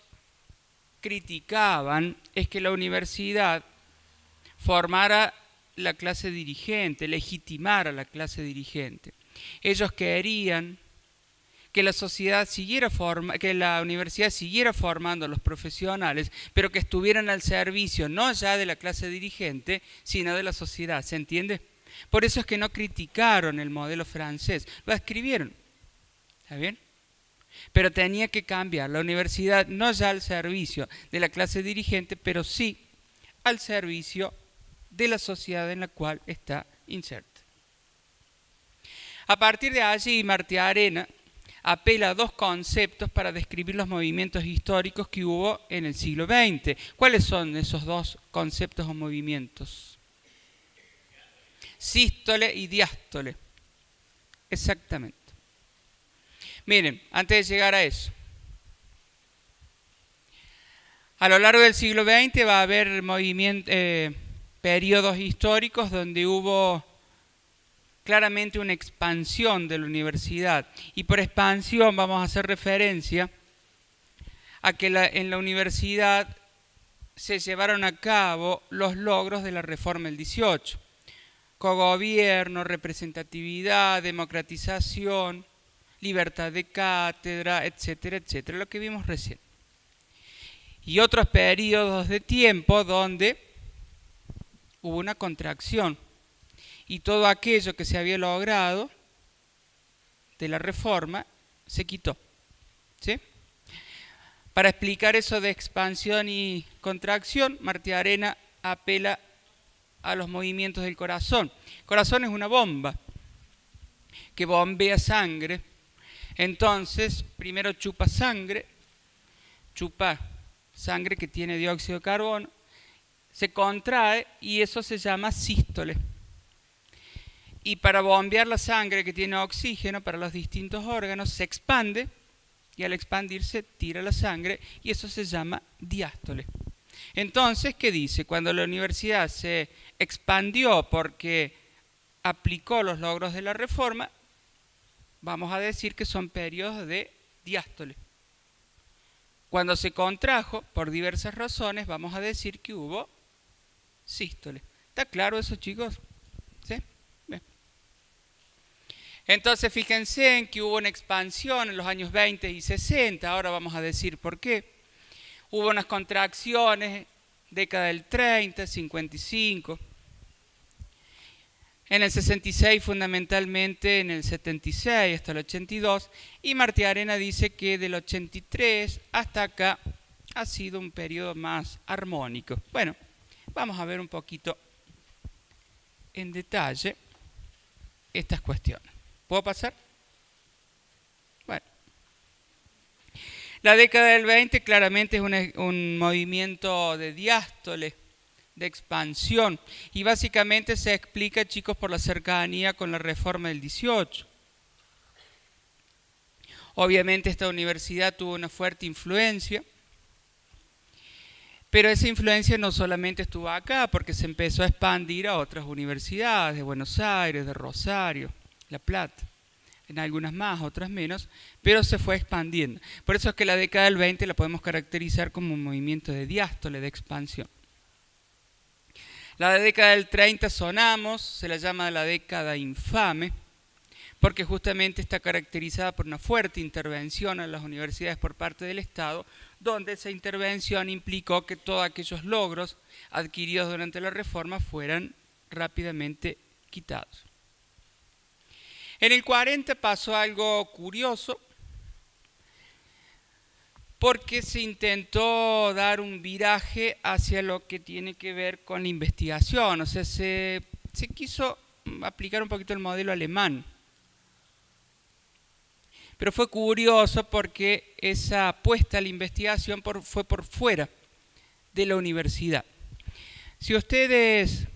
criticaban es que la universidad formara la clase dirigente, legitimara la clase dirigente. Ellos querían que la sociedad que la universidad siguiera formando a los profesionales, pero que estuvieran al servicio no ya de la clase dirigente, sino de la sociedad. ¿Se entiende? Por eso es que no criticaron el modelo francés, lo escribieron. ¿Está bien? Pero tenía que cambiar la universidad no ya al servicio de la clase dirigente, pero sí al servicio de la sociedad en la cual está inserta. A partir de allí, Martiarena apela a 2 conceptos para describir los movimientos históricos que hubo en el siglo XX. ¿Cuáles son esos 2 conceptos o movimientos? Sístole y diástole. Exactamente. Miren, antes de llegar a eso, a lo largo del siglo XX va a haber periodos históricos donde hubo claramente una expansión de la universidad. Y por expansión vamos a hacer referencia a que en la universidad se llevaron a cabo los logros de la reforma del 18. Cogobierno, representatividad, democratización, libertad de cátedra, etcétera, etcétera, lo que vimos recién. Y otros periodos de tiempo donde hubo una contracción. Y todo aquello que se había logrado de la reforma se quitó. ¿Sí? Para explicar eso de expansión y contracción, Martiarena apela a los movimientos del corazón. El corazón es una bomba que bombea sangre. Entonces, primero chupa sangre que tiene dióxido de carbono, se contrae y eso se llama sístole. Y para bombear la sangre que tiene oxígeno para los distintos órganos, se expande y al expandirse tira la sangre y eso se llama diástole. Entonces, ¿qué dice? Cuando la universidad se expandió porque aplicó los logros de la reforma, vamos a decir que son periodos de diástole. Cuando se contrajo, por diversas razones, vamos a decir que hubo sístole. ¿Está claro eso, chicos? ¿Sí? Bien. Entonces, fíjense en que hubo una expansión en los años 20 y 60, ahora vamos a decir por qué. Hubo unas contracciones, década del 30, 55. En el 66 fundamentalmente, en el 76 hasta el 82, y Martiarena dice que del 83 hasta acá ha sido un periodo más armónico. Bueno, vamos a ver un poquito en detalle estas cuestiones. ¿Puedo pasar? Bueno. La década del 20 claramente es un movimiento de diástole, de expansión, y básicamente se explica, chicos, por la cercanía con la reforma del 18. Obviamente esta universidad tuvo una fuerte influencia, pero esa influencia no solamente estuvo acá, porque se empezó a expandir a otras universidades, de Buenos Aires, de Rosario, La Plata, en algunas más, otras menos, pero se fue expandiendo. Por eso es que la década del 20 la podemos caracterizar como un movimiento de diástole, de expansión. La década del 30 sonamos, se la llama la década infame, porque justamente está caracterizada por una fuerte intervención en las universidades por parte del Estado, donde esa intervención implicó que todos aquellos logros adquiridos durante la reforma fueran rápidamente quitados. En el 40 pasó algo curioso, porque se intentó dar un viraje hacia lo que tiene que ver con la investigación, o sea, se quiso aplicar un poquito el modelo alemán. Pero fue curioso porque esa apuesta a la investigación fue por fuera de la universidad. Si ustedes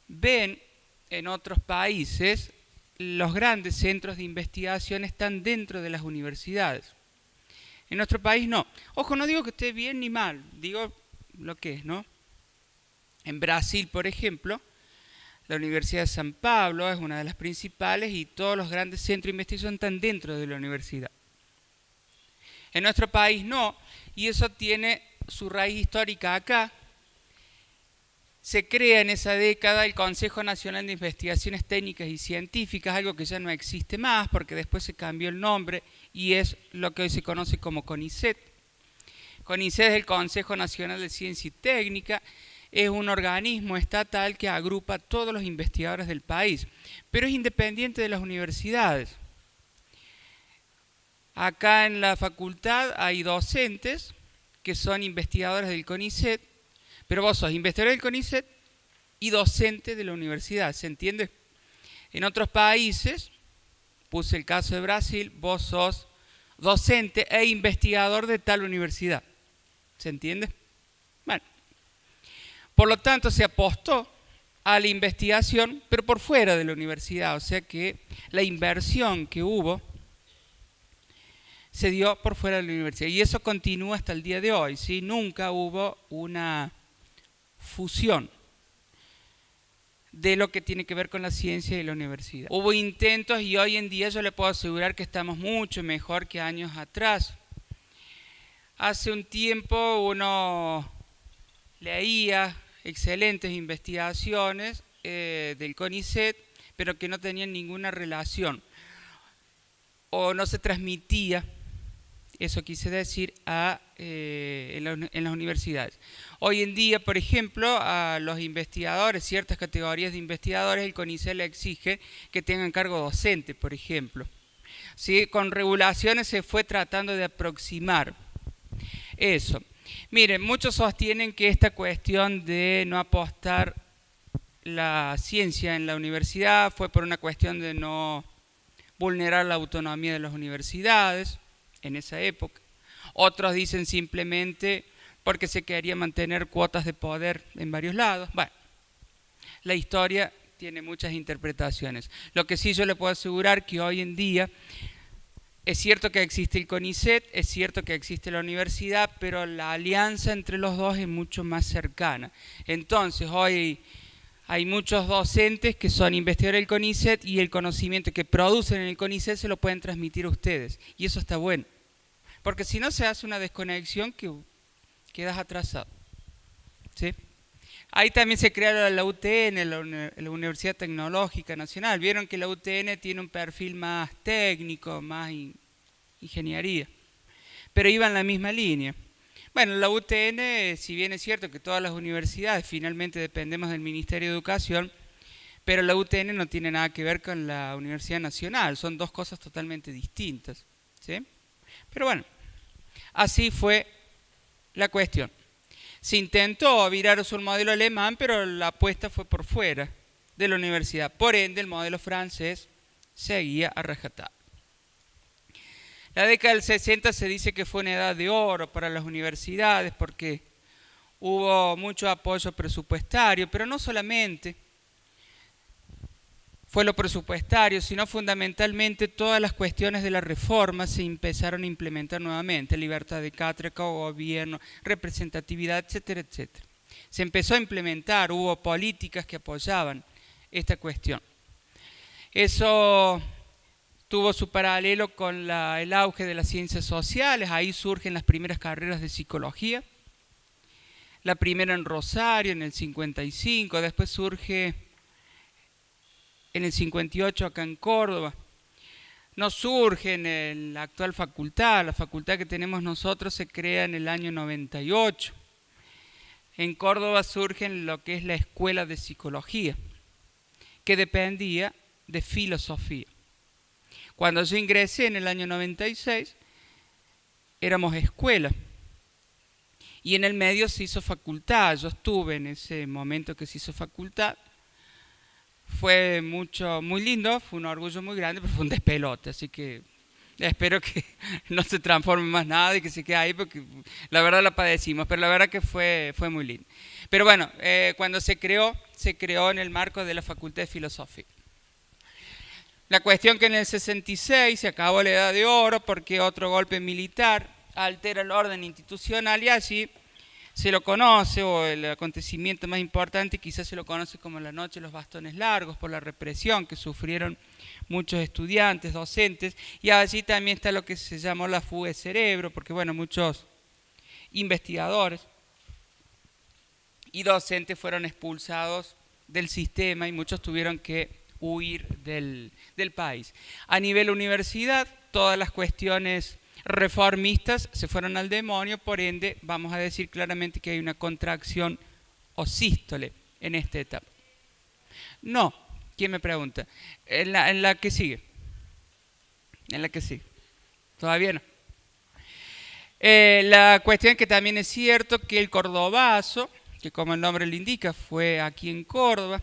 ven en otros países, los grandes centros de investigación están dentro de las universidades. En nuestro país no. Ojo, no digo que esté bien ni mal, digo lo que es, ¿no? En Brasil, por ejemplo, la Universidad de San Pablo es una de las principales y todos los grandes centros de investigación están dentro de la universidad. En nuestro país no, y eso tiene su raíz histórica acá. Se crea en esa década el Consejo Nacional de Investigaciones Técnicas y Científicas, algo que ya no existe más porque después se cambió el nombre y es lo que hoy se conoce como CONICET. CONICET es el Consejo Nacional de Ciencia y Técnica, es un organismo estatal que agrupa a todos los investigadores del país, pero es independiente de las universidades. Acá en la facultad hay docentes que son investigadores del CONICET, pero vos sos investigador del CONICET y docente de la universidad, ¿se entiende? En otros países, puse el caso de Brasil, vos sos docente e investigador de tal universidad, ¿se entiende? Bueno, por lo tanto se apostó a la investigación, pero por fuera de la universidad, o sea que la inversión que hubo se dio por fuera de la universidad y eso continúa hasta el día de hoy, ¿sí? Nunca hubo una fusión de lo que tiene que ver con la ciencia y la universidad. Hubo intentos y hoy en día yo le puedo asegurar que estamos mucho mejor que años atrás. Hace un tiempo uno leía excelentes investigaciones del CONICET, pero que no tenían ninguna relación o no se transmitía, eso quise decir, en las universidades. Hoy en día, por ejemplo, a los investigadores, ciertas categorías de investigadores, el CONICET le exige que tengan cargo docente, por ejemplo. ¿Sí? Con regulaciones se fue tratando de aproximar eso. Miren, muchos sostienen que esta cuestión de no apostar la ciencia en la universidad fue por una cuestión de no vulnerar la autonomía de las universidades en esa época. Otros dicen simplemente porque se quería mantener cuotas de poder en varios lados. Bueno, la historia tiene muchas interpretaciones. Lo que sí yo le puedo asegurar que hoy en día es cierto que existe el CONICET, es cierto que existe la universidad, pero la alianza entre los dos es mucho más cercana. Entonces, hoy hay muchos docentes que son investigadores del CONICET y el conocimiento que producen en el CONICET se lo pueden transmitir a ustedes. Y eso está bueno. Porque si no se hace una desconexión que quedas atrasado. ¿Sí? Ahí también se crea la UTN, la Universidad Tecnológica Nacional. Vieron que la UTN tiene un perfil más técnico, más ingeniería, pero iba en la misma línea. Bueno, la UTN, si bien es cierto que todas las universidades finalmente dependemos del Ministerio de Educación, pero la UTN no tiene nada que ver con la Universidad Nacional, son dos cosas totalmente distintas. ¿Sí? Pero bueno, así fue la cuestión. Se intentó virar un modelo alemán, pero la apuesta fue por fuera de la universidad. Por ende, el modelo francés seguía a rajatabla. La década del 60 se dice que fue una edad de oro para las universidades porque hubo mucho apoyo presupuestario, pero no solamente fue lo presupuestario, sino fundamentalmente todas las cuestiones de la reforma se empezaron a implementar nuevamente, libertad de cátedra, gobierno, representatividad, etcétera, etcétera. Se empezó a implementar, hubo políticas que apoyaban esta cuestión. Eso tuvo su paralelo con el auge de las ciencias sociales, ahí surgen las primeras carreras de psicología, la primera en Rosario en el 55, después surge en el 58 acá en Córdoba. No surge en la actual facultad, la facultad que tenemos nosotros se crea en el año 98. En Córdoba surge en lo que es la Escuela de Psicología, que dependía de Filosofía. Cuando yo ingresé en el año 96, éramos escuela. Y en el medio se hizo facultad. Yo estuve en ese momento que se hizo facultad. Fue muy lindo, fue un orgullo muy grande, pero fue un despelote. Así que espero que no se transforme más nada y que se quede ahí, porque la verdad la padecimos. Pero la verdad que fue muy lindo. Pero bueno, cuando se creó en el marco de la Facultad de Filosofía. La cuestión que en el 66 se acabó la Edad de Oro porque otro golpe militar altera el orden institucional y así se lo conoce, o el acontecimiento más importante quizás se lo conoce como la Noche de los Bastones Largos, por la represión que sufrieron muchos estudiantes, docentes, y allí también está lo que se llamó la fuga de cerebro, porque bueno, muchos investigadores y docentes fueron expulsados del sistema y muchos tuvieron que huir del país. A nivel universidad, todas las cuestiones reformistas se fueron al demonio, por ende vamos a decir claramente que hay una contracción o sístole en esta etapa. No, ¿quién me pregunta? En la que sigue. En la que sigue. Todavía no. La cuestión es que también es cierto que el cordobazo, que como el nombre le indica, fue aquí en Córdoba,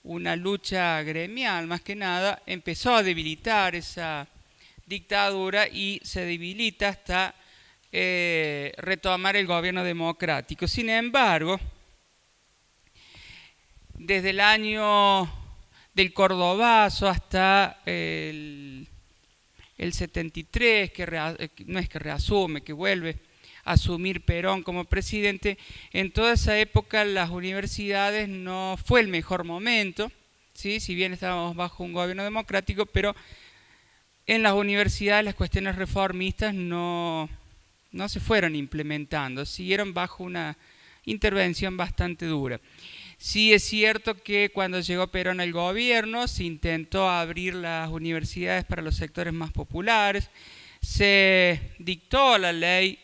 una lucha gremial más que nada, empezó a debilitar esa dictadura y se debilita hasta retomar el gobierno democrático. Sin embargo, desde el año del cordobazo hasta el 73, no es que reasume, que vuelve a asumir Perón como presidente, en toda esa época las universidades no fue el mejor momento, ¿sí? Si bien estábamos bajo un gobierno democrático, pero en las universidades las cuestiones reformistas no se fueron implementando, siguieron bajo una intervención bastante dura. Sí es cierto que cuando llegó Perón al gobierno se intentó abrir las universidades para los sectores más populares, se dictó la ley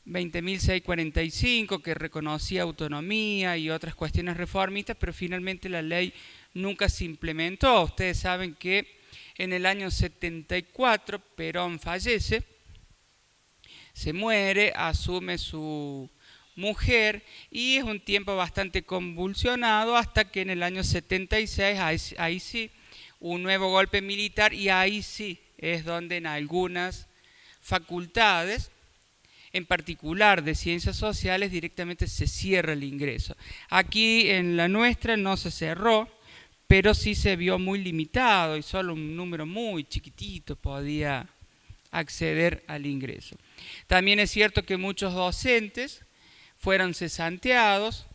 20.645 que reconocía autonomía y otras cuestiones reformistas, pero finalmente la ley nunca se implementó. Ustedes saben que en el año 74 Perón fallece, se muere, asume su mujer y es un tiempo bastante convulsionado hasta que en el año 76, ahí sí, un nuevo golpe militar y ahí sí es donde en algunas facultades, en particular de ciencias sociales, directamente se cierra el ingreso. Aquí en la nuestra no se cerró, pero sí se vio muy limitado y solo un número muy chiquitito podía acceder al ingreso. También es cierto que muchos docentes fueron cesanteados,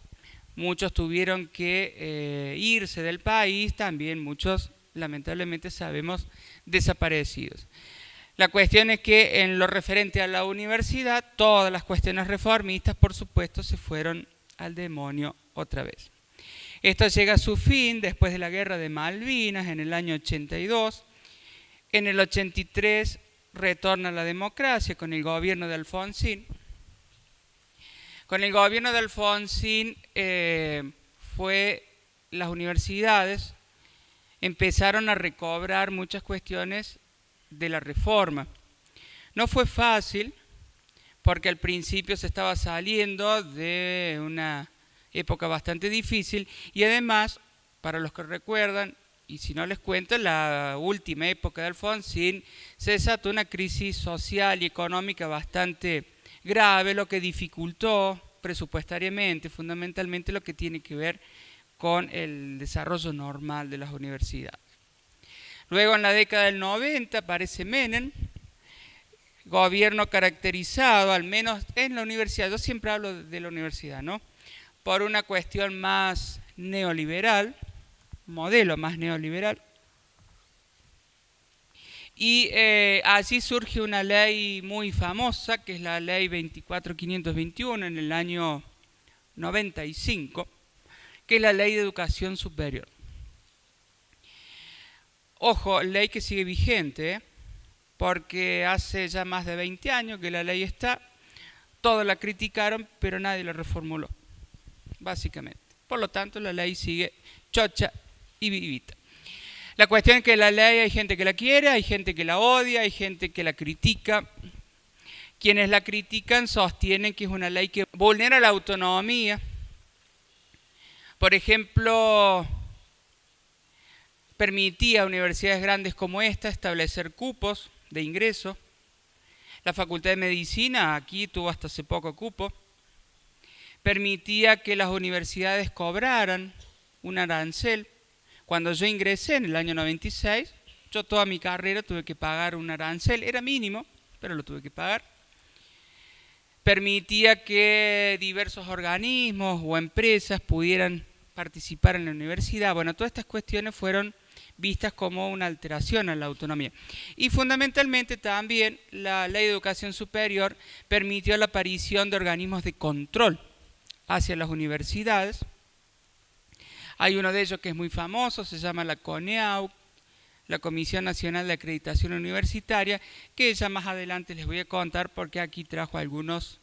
muchos tuvieron que irse del país, también muchos, lamentablemente sabemos, desaparecidos. La cuestión es que en lo referente a la universidad, todas las cuestiones reformistas, por supuesto, se fueron al demonio otra vez. Esto llega a su fin después de la Guerra de Malvinas en el año 82. En el 83 retorna la democracia con el gobierno de Alfonsín. Con el gobierno de Alfonsín las universidades empezaron a recobrar muchas cuestiones de la reforma. No fue fácil porque al principio se estaba saliendo de una época bastante difícil y además, para los que recuerdan, y si no les cuento, la última época de Alfonsín se desató una crisis social y económica bastante grave, lo que dificultó presupuestariamente, fundamentalmente lo que tiene que ver con el desarrollo normal de las universidades. Luego en la década del 90 aparece Menem, gobierno caracterizado, al menos en la universidad, yo siempre hablo de la universidad, ¿no?, por una cuestión más neoliberal, modelo más neoliberal, y allí surge una ley muy famosa, que es la ley 24.521 en el año 95, que es la Ley de Educación Superior. Ojo, ley que sigue vigente, porque hace ya más de 20 años que la ley está, todos la criticaron, pero nadie la reformuló, básicamente. Por lo tanto, la ley sigue chocha y vivita. La cuestión es que la ley hay gente que la quiere, hay gente que la odia, hay gente que la critica. Quienes la critican sostienen que es una ley que vulnera la autonomía. Por ejemplo, permitía a universidades grandes como esta establecer cupos de ingreso. La Facultad de Medicina aquí tuvo hasta hace poco cupo. Permitía que las universidades cobraran un arancel. Cuando yo ingresé en el año 96, yo toda mi carrera tuve que pagar un arancel. Era mínimo, pero lo tuve que pagar. Permitía que diversos organismos o empresas pudieran participar en la universidad. Bueno, todas estas cuestiones fueron vistas como una alteración a la autonomía. Y fundamentalmente también la Ley de Educación Superior permitió la aparición de organismos de control hacia las universidades. Hay uno de ellos que es muy famoso, se llama la CONEAU, la Comisión Nacional de Acreditación Universitaria, que ya más adelante les voy a contar porque aquí trajo algunos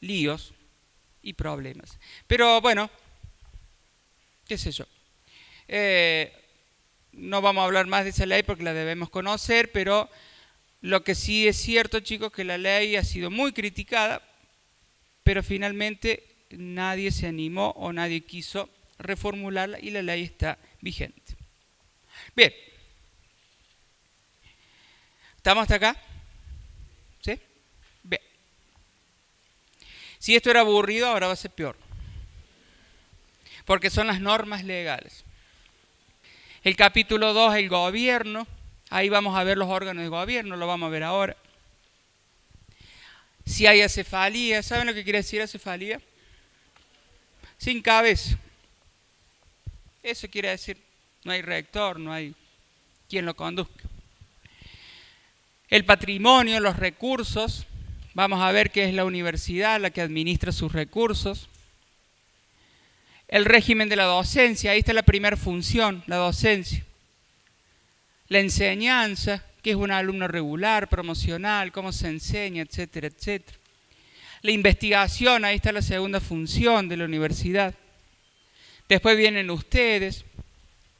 líos y problemas. Pero bueno, qué sé yo. No vamos a hablar más de esa ley porque la debemos conocer, pero lo que sí es cierto, chicos, que la ley ha sido muy criticada, pero finalmente nadie se animó o nadie quiso reformularla y la ley está vigente. Bien. ¿Estamos hasta acá? ¿Sí? Bien. Si esto era aburrido, ahora va a ser peor. Porque son las normas legales. El capítulo 2, el gobierno. Ahí vamos a ver los órganos de gobierno, lo vamos a ver ahora. Si hay acefalía, ¿saben lo que quiere decir acefalía? Sin cabeza. Eso quiere decir, no hay rector, no hay quien lo conduzca. El patrimonio, los recursos, vamos a ver que es la universidad la que administra sus recursos. El régimen de la docencia, ahí está la primera función, la docencia. La enseñanza, que es un alumno regular, promocional, cómo se enseña, etcétera, etcétera. La investigación, ahí está la segunda función de la universidad. Después vienen ustedes,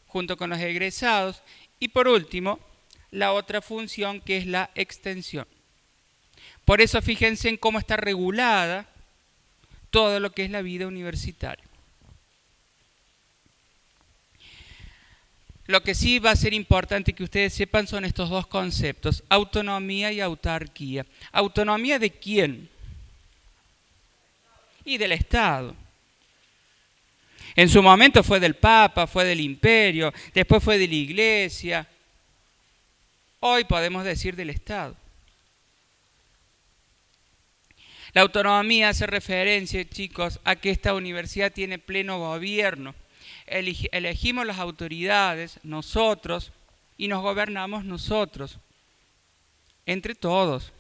junto con los egresados. Y por último, la otra función que es la extensión. Por eso fíjense en cómo está regulada todo lo que es la vida universitaria. Lo que sí va a ser importante que ustedes sepan son estos dos conceptos, autonomía y autarquía. ¿Autonomía de quién? Y del Estado. En su momento fue del Papa, fue del Imperio, después fue de la Iglesia. Hoy podemos decir del Estado. La autonomía hace referencia, chicos, a que esta universidad tiene pleno gobierno. Elegimos las autoridades nosotros y nos gobernamos nosotros, entre todos.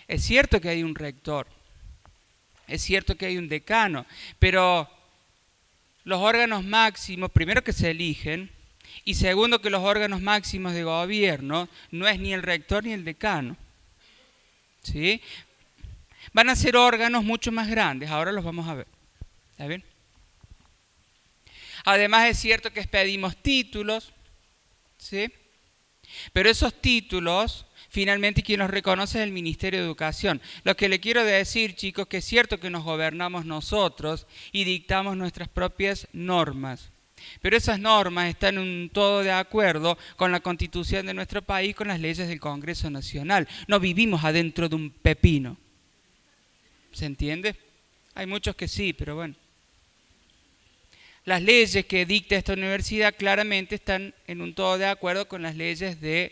Es cierto que hay un rector, es cierto que hay un decano, pero los órganos máximos, primero que se eligen, y segundo que los órganos máximos de gobierno no es ni el rector ni el decano. ¿Sí? Van a ser órganos mucho más grandes, ahora los vamos a ver. ¿Está bien? Además es cierto que expedimos títulos, ¿sí? Pero esos títulos, finalmente quien los reconoce es el Ministerio de Educación. Lo que le quiero decir, chicos, que es cierto que nos gobernamos nosotros y dictamos nuestras propias normas. Pero esas normas están en todo de acuerdo con la Constitución de nuestro país, con las leyes del Congreso Nacional. No vivimos adentro de un pepino. ¿Se entiende? Hay muchos que sí, pero bueno. Las leyes que dicta esta universidad claramente están en un todo de acuerdo con las leyes del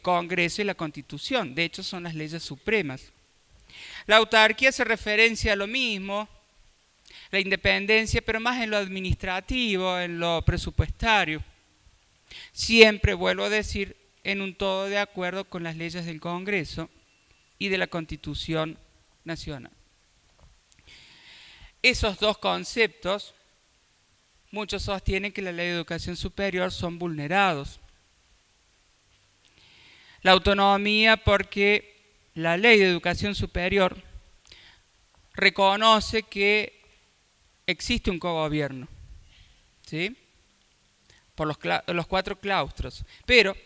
Congreso y la Constitución. De hecho, son las leyes supremas. La autarquía hace referencia a lo mismo, la independencia, pero más en lo administrativo, en lo presupuestario. Siempre, vuelvo a decir, en un todo de acuerdo con las leyes del Congreso y de la Constitución Nacional. esos dos conceptos, muchos sostienen que la ley de educación superior son vulnerados. La autonomía porque la ley de educación superior reconoce que existe un cogobierno, ¿sí? Por los 4 claustros, pero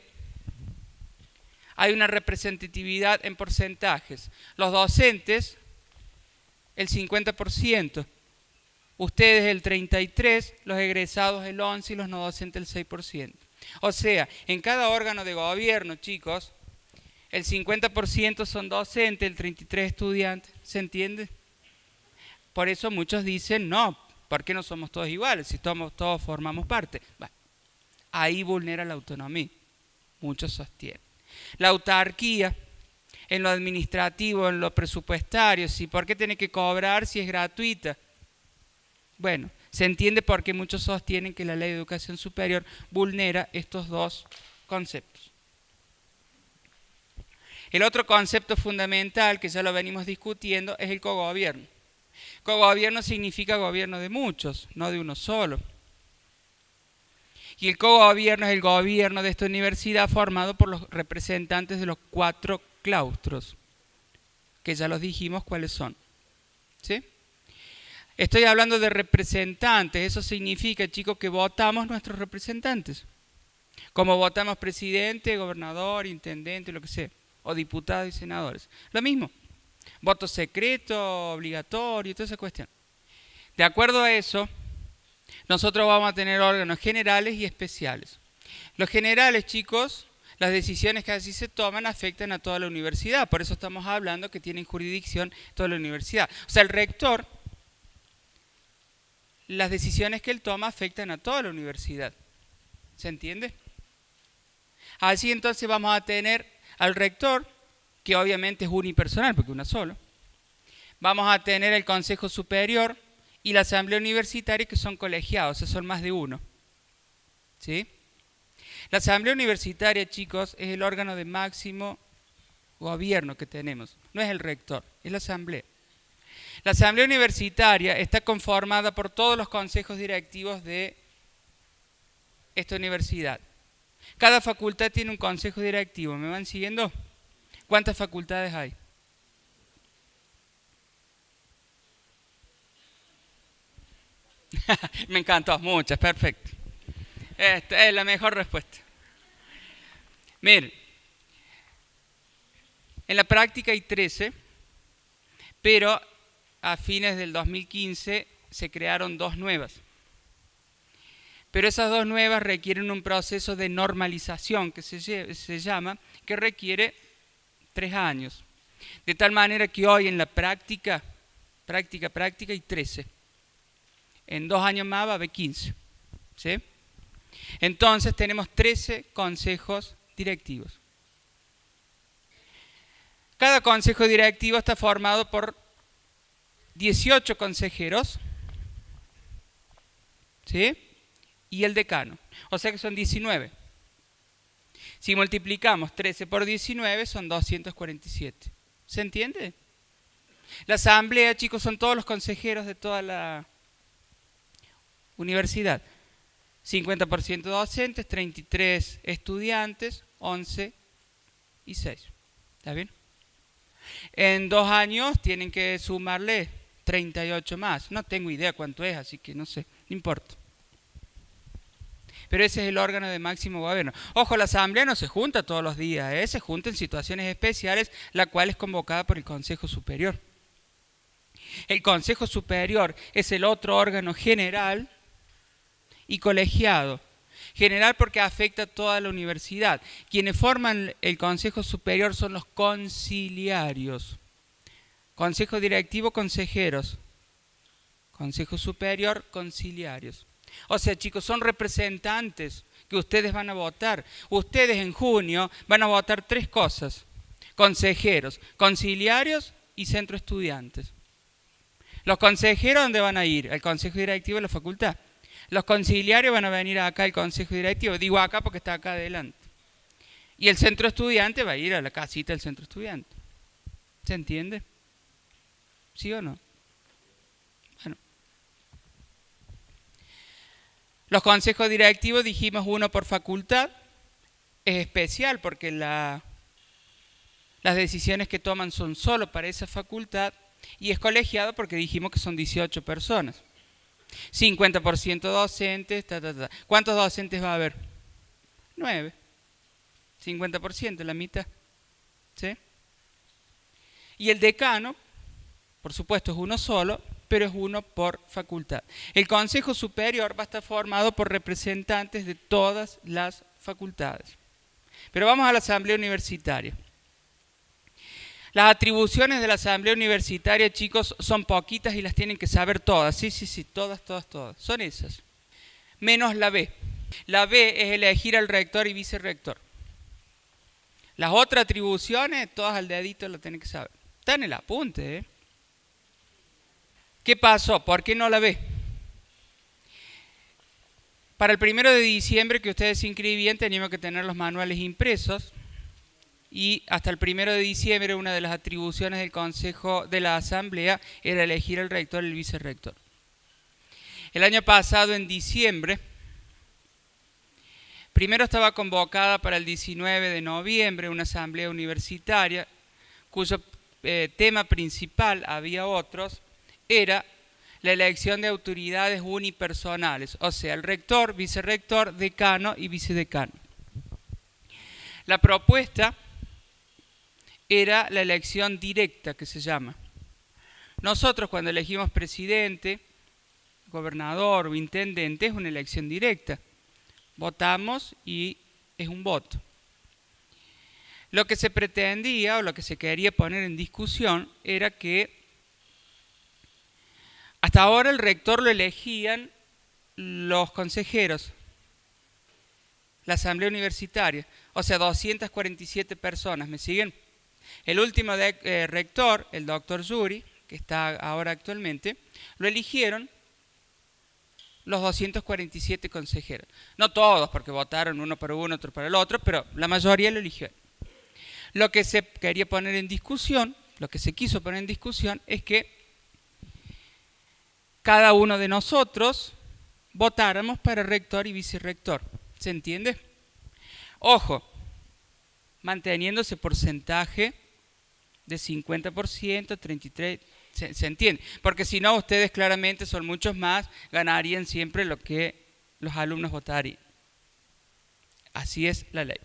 hay una representatividad en porcentajes. Los docentes, el 50%, ustedes el 33%, los egresados el 11% y los no docentes el 6%. O sea, en cada órgano de gobierno, chicos, el 50% son docentes, el 33% estudiantes, ¿se entiende? Por eso muchos dicen, no, ¿por qué no somos todos iguales si todos formamos parte? Bueno, ahí vulnera la autonomía, muchos sostienen. La autarquía, en lo administrativo, en lo presupuestario, ¿sí? ¿Por qué tiene que cobrar si es gratuita? Bueno, se entiende por qué muchos sostienen que la ley de educación superior vulnera estos dos conceptos. El otro concepto fundamental, que ya lo venimos discutiendo, es el cogobierno. Cogobierno significa gobierno de muchos, no de uno solo. Y el cogobierno es el gobierno de esta universidad formado por los representantes de los 4 claustros, que ya los dijimos cuáles son. ¿Sí? Estoy hablando de representantes, eso significa, chicos, que votamos nuestros representantes. Como votamos presidente, gobernador, intendente, lo que sea, o diputados y senadores. Lo mismo, voto secreto, obligatorio, toda esa cuestión. De acuerdo a eso, nosotros vamos a tener órganos generales y especiales. Los generales, chicos, las decisiones que así se toman afectan a toda la universidad. Por eso estamos hablando que tienen jurisdicción toda la universidad. O sea, el rector, las decisiones que él toma afectan a toda la universidad. ¿Se entiende? Así entonces vamos a tener al rector, que obviamente es unipersonal, porque una sola. Vamos a tener el Consejo Superior y la Asamblea Universitaria, que son colegiados, o sea, son más de uno. ¿Sí? La Asamblea Universitaria, chicos, es el órgano de máximo gobierno que tenemos. No es el rector, es la Asamblea. La Asamblea Universitaria está conformada por todos los consejos directivos de esta universidad. Cada facultad tiene un consejo directivo. ¿Me van siguiendo? ¿Cuántas facultades hay? Me encantó, muchas, perfecto. Esta es la mejor respuesta. Miren, en la práctica hay 13, pero a fines del 2015 se crearon 2 nuevas. Pero esas 2 nuevas requieren un proceso de normalización que se llama, que requiere 3 años. De tal manera que hoy en la práctica hay 13. En 2 años más va a haber 15. ¿Sí? Entonces tenemos 13 consejos directivos. Cada consejo directivo está formado por 18 consejeros, ¿sí? Y el decano. O sea que son 19. Si multiplicamos 13 por 19 son 247. ¿Se entiende? La asamblea, chicos, son todos los consejeros de toda la universidad. 50% docentes, 33 estudiantes, 11 y 6. ¿Está bien? En 2 años tienen que sumarle 38 más. No tengo idea cuánto es, así que no sé, no importa. Pero ese es el órgano de máximo gobierno. Ojo, la asamblea no se junta todos los días, se junta en situaciones especiales, la cual es convocada por el Consejo Superior. El Consejo Superior es el otro órgano general y colegiado. General porque afecta a toda la universidad. Quienes forman el Consejo Superior son los conciliarios. Consejo directivo, consejeros. Consejo Superior, conciliarios. O sea, chicos, son representantes que ustedes van a votar. Ustedes en junio van a votar 3 cosas. Consejeros, conciliarios y centro estudiantes. Los consejeros, ¿dónde van a ir? Al consejo directivo de la facultad. Los conciliarios van a venir acá al consejo directivo. Digo acá porque está acá adelante. Y el centro estudiante va a ir a la casita del centro estudiante. ¿Se entiende? ¿Sí o no? Bueno, Los consejos directivos, dijimos uno por facultad, es especial porque las decisiones que toman son solo para esa facultad, y es colegiado porque dijimos que son 18 personas. 50% docentes, ¿Cuántos docentes va a haber? 9. 50%, la mitad. ¿Sí? Y el decano, por supuesto, es uno solo, pero es uno por facultad. El Consejo Superior va a estar formado por representantes de todas las facultades. Pero vamos a la Asamblea Universitaria. Las atribuciones de la Asamblea Universitaria, chicos, son poquitas y las tienen que saber todas. Sí, todas. Son esas. Menos la B. La B es elegir al rector y vicerrector. Las otras atribuciones, todas al dedito lo tienen que saber. Está en el apunte, ¿eh? ¿Qué pasó? ¿Por qué no la ve? Para el 1 de diciembre que ustedes se inscribían teníamos que tener los manuales impresos, y hasta el 1 de diciembre una de las atribuciones del Consejo de la Asamblea era elegir al rector y el vicerrector. El año pasado, en diciembre, primero estaba convocada para el 19 de noviembre una asamblea universitaria cuyo tema principal, había otros, era la elección de autoridades unipersonales, o sea, el rector, vicerrector, decano y vicedecano. La propuesta era la elección directa, que se llama. Nosotros cuando elegimos presidente, gobernador o intendente es una elección directa. Votamos y es un voto. Lo que se pretendía o lo que se quería poner en discusión era que hasta ahora el rector lo elegían los consejeros, la asamblea universitaria, o sea, 247 personas, ¿me siguen? El último rector, el doctor Yuri, que está ahora actualmente, lo eligieron los 247 consejeros. No todos, porque votaron uno para uno, otro para el otro, pero la mayoría lo eligieron. Lo que se quería poner en discusión, lo que se quiso poner en discusión es que cada uno de nosotros votáramos para rector y vicerrector. ¿Se entiende? Ojo, manteniendo ese porcentaje de 50%, 33%, ¿se entiende? Porque si no, ustedes claramente son muchos más, ganarían siempre lo que los alumnos votarían. Así es la ley.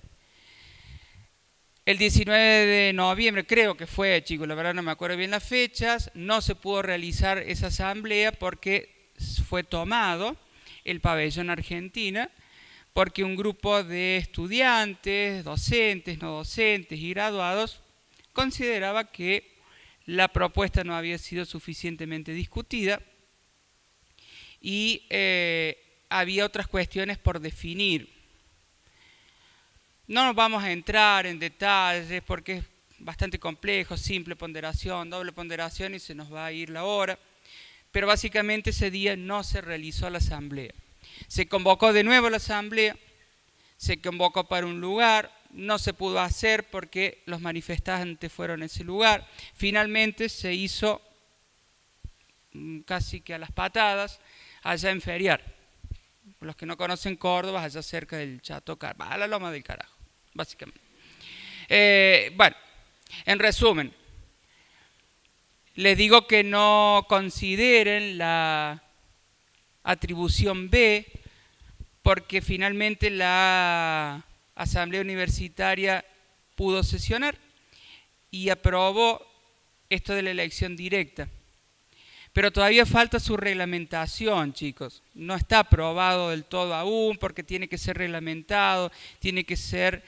El 19 de noviembre, creo que fue, chicos, la verdad no me acuerdo bien las fechas, no se pudo realizar esa asamblea porque fue tomado el pabellón Argentina, porque un grupo de estudiantes, docentes, no docentes y graduados consideraba que la propuesta no había sido suficientemente discutida y había otras cuestiones por definir. No nos vamos a entrar en detalles porque es bastante complejo, simple ponderación, doble ponderación y se nos va a ir la hora, pero básicamente ese día no se realizó la asamblea. Se convocó de nuevo la asamblea, se convocó para un lugar, no se pudo hacer porque los manifestantes fueron a ese lugar. Finalmente se hizo casi que a las patadas allá en Feriar. Los que no conocen Córdoba, allá cerca del Chato Carva, a la Loma del Carajo, básicamente. Bueno, en resumen, les digo que no consideren la atribución B, porque finalmente la Asamblea Universitaria pudo sesionar y aprobó esto de la elección directa. Pero todavía falta su reglamentación, chicos. No está aprobado del todo aún porque tiene que ser reglamentado, tiene que ser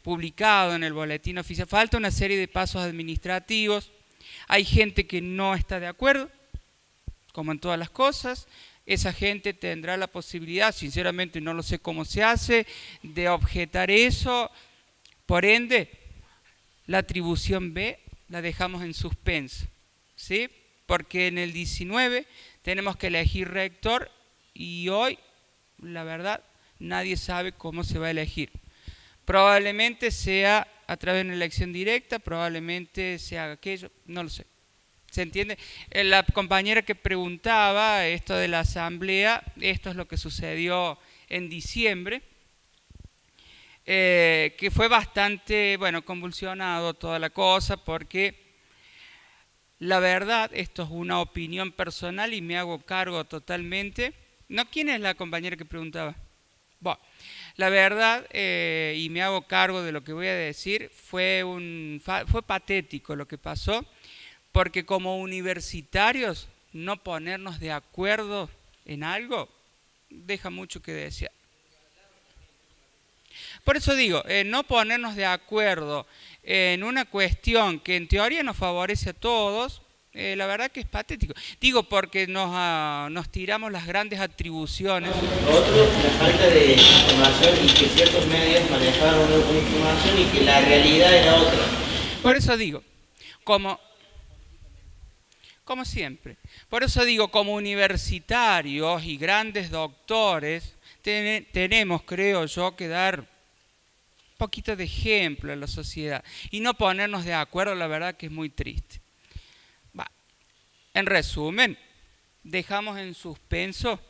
publicado en el boletín oficial. Falta una serie de pasos administrativos. Hay gente que no está de acuerdo, como en todas las cosas. Esa gente tendrá la posibilidad, sinceramente no lo sé cómo se hace, de objetar eso. Por ende, la atribución B la dejamos en suspenso, ¿sí? Porque en el 19 tenemos que elegir rector y hoy, la verdad, nadie sabe cómo se va a elegir. Probablemente sea a través de una elección directa, probablemente sea aquello, no lo sé. ¿Se entiende? La compañera que preguntaba esto de la asamblea, esto es lo que sucedió en diciembre, que fue bastante, bueno, convulsionado toda la cosa, porque la verdad, esto es una opinión personal y me hago cargo totalmente. ¿No? ¿Quién es la compañera que preguntaba? Bueno, la verdad, y me hago cargo de lo que voy a decir, fue patético lo que pasó, porque como universitarios no ponernos de acuerdo en algo deja mucho que desear. Por eso digo, no ponernos de acuerdo en una cuestión que en teoría nos favorece a todos, la verdad que es patético. Digo porque nos tiramos las grandes atribuciones. Lo otro, la falta de información y que ciertos medios manejaban una información y que la realidad era otra. Por eso digo, como siempre, por eso digo, como universitarios y grandes doctores, tenemos, creo yo, que dar un poquito de ejemplo a la sociedad y no ponernos de acuerdo, la verdad que es muy triste. En resumen, dejamos en suspenso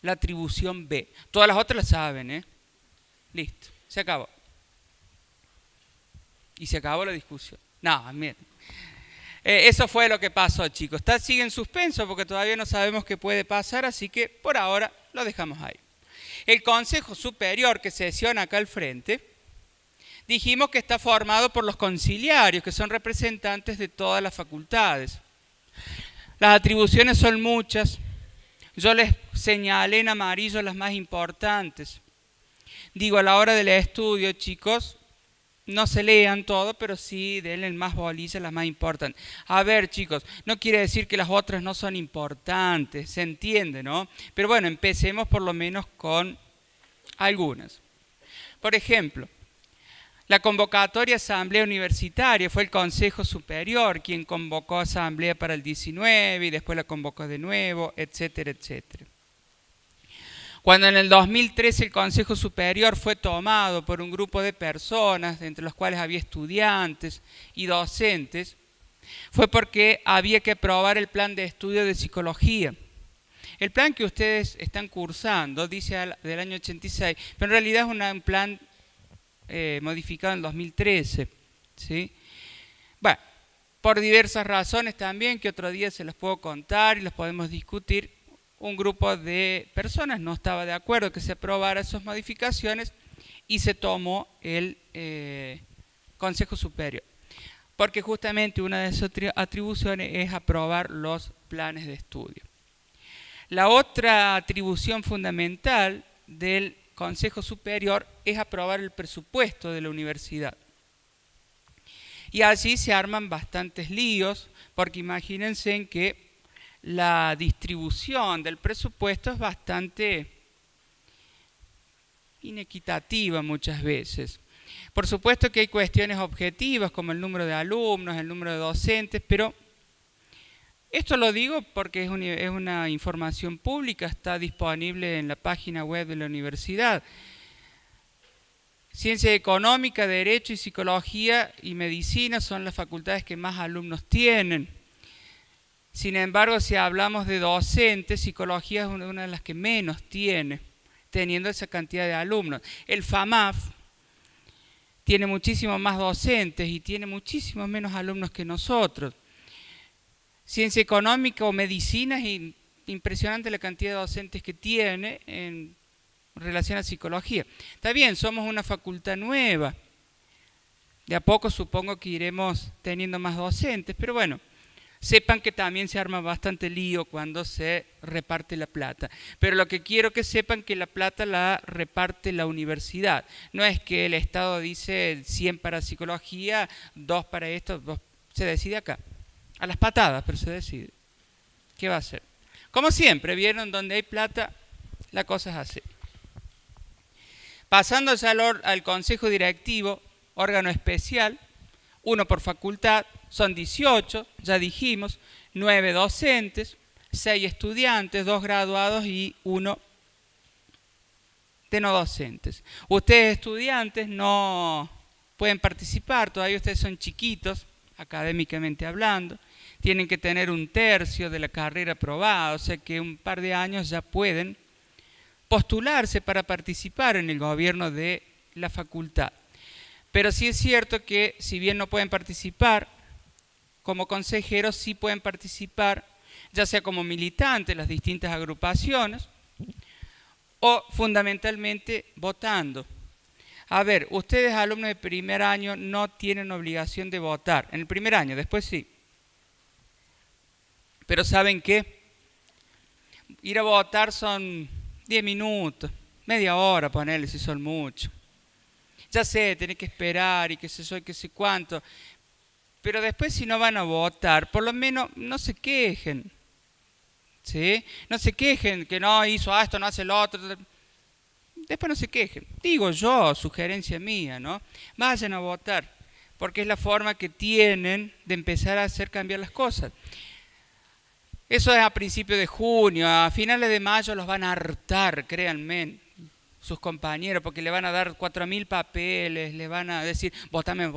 la atribución B. Todas las otras la saben, ¿eh? Listo, se acabó. Y se acabó la discusión. No, miren. Eso fue lo que pasó, chicos. Sigue en suspenso porque todavía no sabemos qué puede pasar, así que por ahora lo dejamos ahí. El Consejo Superior que sesiona acá al frente, dijimos que está formado por los conciliarios, que son representantes de todas las facultades. Las atribuciones son muchas. Yo les señalé en amarillo las más importantes. Digo, a la hora del estudio, chicos, no se lean todo, pero sí denle más bolilla, las más importantes. A ver, chicos, no quiere decir que las otras no son importantes, se entiende, ¿no? Pero bueno, empecemos por lo menos con algunas. Por ejemplo, la convocatoria a asamblea universitaria, fue el Consejo Superior quien convocó a asamblea para el 19 y después la convocó de nuevo, etcétera, etcétera. Cuando en el 2013 el Consejo Superior fue tomado por un grupo de personas, entre los cuales había estudiantes y docentes, fue porque había que aprobar el plan de estudio de psicología. El plan que ustedes están cursando dice del año 86, pero en realidad es un plan modificado en 2013, ¿sí? Bueno, por diversas razones también, que otro día se los puedo contar y los podemos discutir, un grupo de personas no estaba de acuerdo que se aprobara esas modificaciones y se tomó el Consejo Superior, porque justamente una de sus atribuciones es aprobar los planes de estudio. La otra atribución fundamental del Consejo Superior es aprobar el presupuesto de la universidad. Y allí se arman bastantes líos, porque imagínense en que la distribución del presupuesto es bastante inequitativa muchas veces. Por supuesto que hay cuestiones objetivas como el número de alumnos, el número de docentes, pero esto lo digo porque es una información pública, está disponible en la página web de la universidad. Ciencia económica, Derecho y Psicología y Medicina son las facultades que más alumnos tienen. Sin embargo, si hablamos de docentes, Psicología es una de las que menos tiene, teniendo esa cantidad de alumnos. El FAMAF tiene muchísimos más docentes y tiene muchísimos menos alumnos que nosotros. Ciencia económica o medicina es impresionante la cantidad de docentes que tiene en relación a psicología. Está bien, somos una facultad nueva. De a poco supongo que iremos teniendo más docentes, pero bueno, sepan que también se arma bastante lío cuando se reparte la plata. Pero lo que quiero que sepan que la plata la reparte la universidad. No es que el Estado dice 100 para psicología, 2 para esto, 2, se decide acá. A las patadas, pero se decide. ¿Qué va a hacer? Como siempre, vieron, donde hay plata, la cosa es así. Pasando ya al Consejo Directivo, órgano especial, 1 por facultad, son 18, ya dijimos, 9 docentes, 6 estudiantes, 2 graduados y 1 de no docentes. Ustedes estudiantes no pueden participar, todavía ustedes son chiquitos, académicamente hablando, tienen que tener 1/3 de la carrera aprobada, o sea que un par de años ya pueden postularse para participar en el gobierno de la facultad. Pero sí es cierto que si bien no pueden participar como consejeros, sí pueden participar ya sea como militantes en las distintas agrupaciones o fundamentalmente votando. A ver, ustedes alumnos de primer año no tienen obligación de votar. En el primer año, después sí. Pero ¿saben qué? Ir a votar son 10 minutos, media hora, ponerle si son mucho. Ya sé, tenés que esperar y qué sé yo, y qué sé cuánto. Pero después si no van a votar, por lo menos no se quejen. ¿Sí? No se quejen que no hizo esto, no hace lo otro. Después no se quejen. Digo yo, sugerencia mía, ¿no? Vayan a votar, porque es la forma que tienen de empezar a hacer cambiar las cosas. Eso es a principios de junio, a finales de mayo los van a hartar, créanme, sus compañeros, porque le van a dar 4.000 papeles, le van a decir, votame.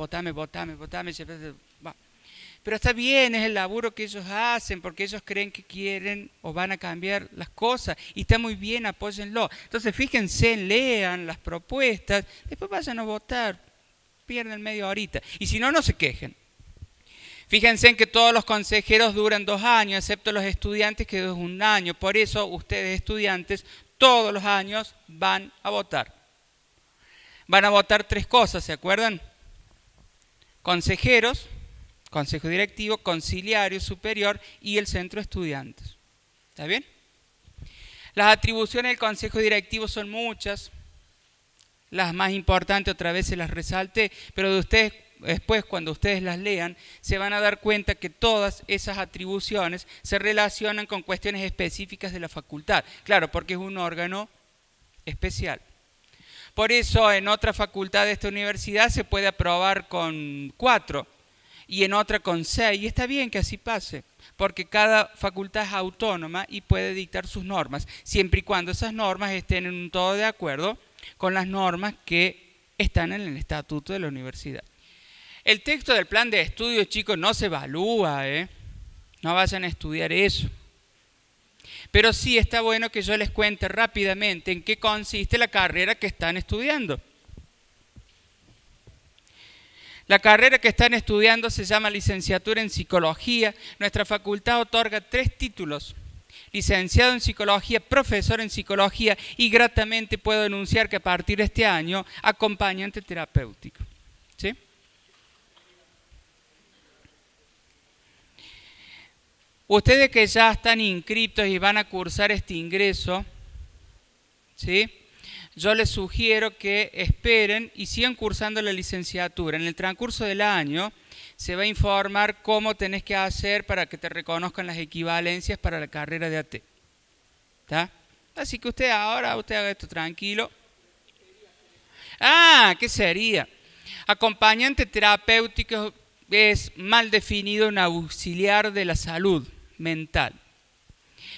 Pero está bien, es el laburo que ellos hacen, porque ellos creen que quieren o van a cambiar las cosas, y está muy bien, apóyenlo. Entonces fíjense, lean las propuestas, después vayan a votar, pierden media horita, y si no, no se quejen. Fíjense en que todos los consejeros duran 2 años, excepto los estudiantes que es 1 año. Por eso ustedes estudiantes todos los años van a votar. Van a votar 3 cosas, ¿se acuerdan? Consejeros, consejo directivo, conciliario superior y el centro de estudiantes. ¿Está bien? Las atribuciones del consejo directivo son muchas. Las más importantes otra vez se las resalté, pero de ustedes después, cuando ustedes las lean, se van a dar cuenta que todas esas atribuciones se relacionan con cuestiones específicas de la facultad. Claro, porque es un órgano especial. Por eso en otra facultad de esta universidad se puede aprobar con 4 y en otra con 6. Y está bien que así pase, porque cada facultad es autónoma y puede dictar sus normas, siempre y cuando esas normas estén en un todo de acuerdo con las normas que están en el estatuto de la universidad. El texto del plan de estudio, chicos, no se evalúa, no vayan a estudiar eso. Pero sí está bueno que yo les cuente rápidamente en qué consiste la carrera que están estudiando. La carrera que están estudiando se llama licenciatura en psicología. Nuestra facultad otorga 3 títulos. Licenciado en psicología, profesor en psicología y gratamente puedo anunciar que a partir de este año, acompañante terapéutico. ¿Sí? Ustedes que ya están inscritos y van a cursar este ingreso, ¿sí? Yo les sugiero que esperen y sigan cursando la licenciatura. En el transcurso del año se va a informar cómo tenés que hacer para que te reconozcan las equivalencias para la carrera de AT. ¿Está? Así que usted haga esto tranquilo. ¿Qué sería? Acompañante terapéutico es mal definido un auxiliar de la salud mental.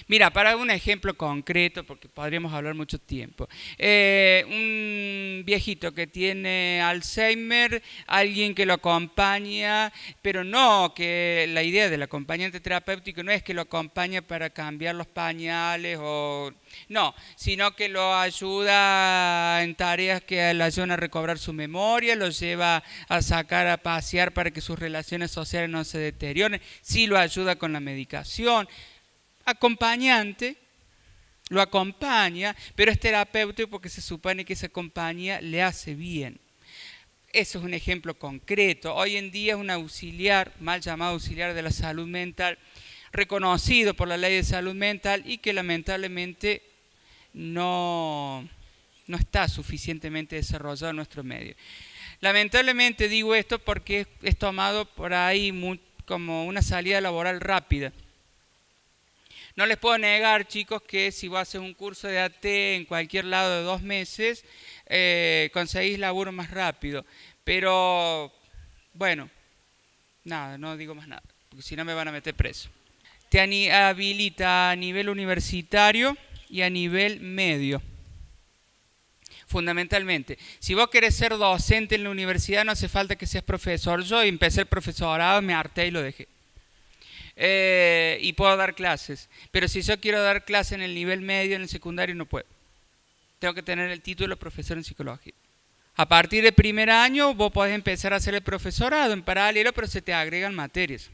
Mira, para un ejemplo concreto, porque podríamos hablar mucho tiempo, un viejito que tiene Alzheimer, alguien que lo acompaña, pero no, que la idea del acompañante terapéutico no es que lo acompañe para cambiar los pañales no, sino que lo ayuda en tareas que le ayudan a recobrar su memoria, lo lleva a sacar a pasear para que sus relaciones sociales no se deterioren, sí lo ayuda con la medicación. Acompañante, lo acompaña, pero es terapéutico porque se supone que esa compañía le hace bien. Eso es un ejemplo concreto. Hoy en día es un auxiliar, mal llamado auxiliar de la salud mental, reconocido por la ley de salud mental y que lamentablemente no está suficientemente desarrollado en nuestro medio. Lamentablemente digo esto porque es tomado por ahí como una salida laboral rápida. No les puedo negar, chicos, que si vos haces un curso de AT en cualquier lado de 2 meses, conseguís laburo más rápido. Pero, bueno, nada, no digo más nada, porque si no me van a meter preso. Te habilita a nivel universitario y a nivel medio. Fundamentalmente, si vos querés ser docente en la universidad, no hace falta que seas profesor. Yo empecé el profesorado, me harté y lo dejé. y puedo dar clases. Pero si yo quiero dar clases en el nivel medio, en el secundario, no puedo. Tengo que tener el título de profesor en psicología. A partir del primer año vos podés empezar a hacer el profesorado en paralelo, pero se te agregan materias.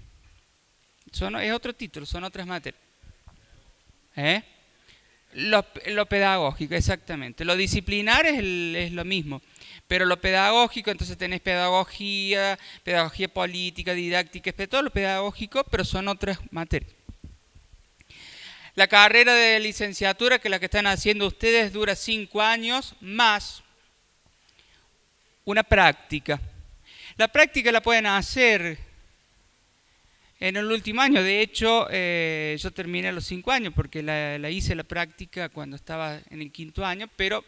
Es otro título, son otras materias. Lo pedagógico, exactamente. Lo disciplinar es lo mismo, pero lo pedagógico, entonces tenés pedagogía política, didáctica, todo lo pedagógico, pero son otras materias. La carrera de licenciatura, que es la que están haciendo ustedes, dura 5 años más una práctica. La práctica la pueden hacer en el último año. De hecho, yo terminé a los 5 años porque la hice la práctica cuando estaba en el 5.º año, pero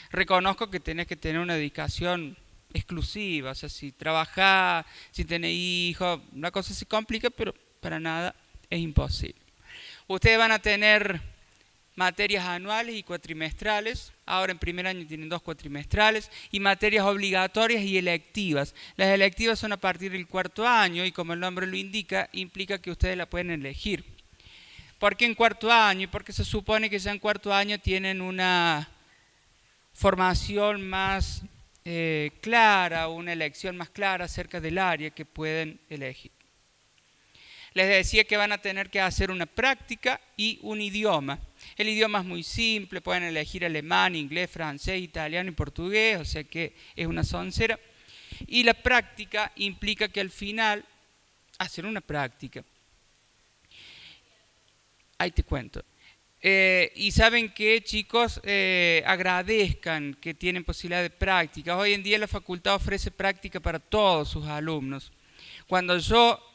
reconozco que tenés que tener una dedicación exclusiva. O sea, si trabajás, si tenés hijos, la cosa se complica, pero para nada es imposible. Ustedes van a tener materias anuales y cuatrimestrales. Ahora en primer año tienen 2 cuatrimestrales y materias obligatorias y electivas. Las electivas son a partir del 4.º año y como el nombre lo indica, implica que ustedes la pueden elegir. ¿Por qué en 4.º año? Porque se supone que ya en 4.º año tienen una formación más clara, una elección más clara acerca del área que pueden elegir. Les decía que van a tener que hacer una práctica y un idioma. El idioma es muy simple, pueden elegir alemán, inglés, francés, italiano y portugués, o sea que es una soncera. Y la práctica implica que al final, hacer una práctica. Ahí te cuento. Y saben que, chicos, agradezcan que tienen posibilidad de práctica. Hoy en día la facultad ofrece práctica para todos sus alumnos. Cuando yo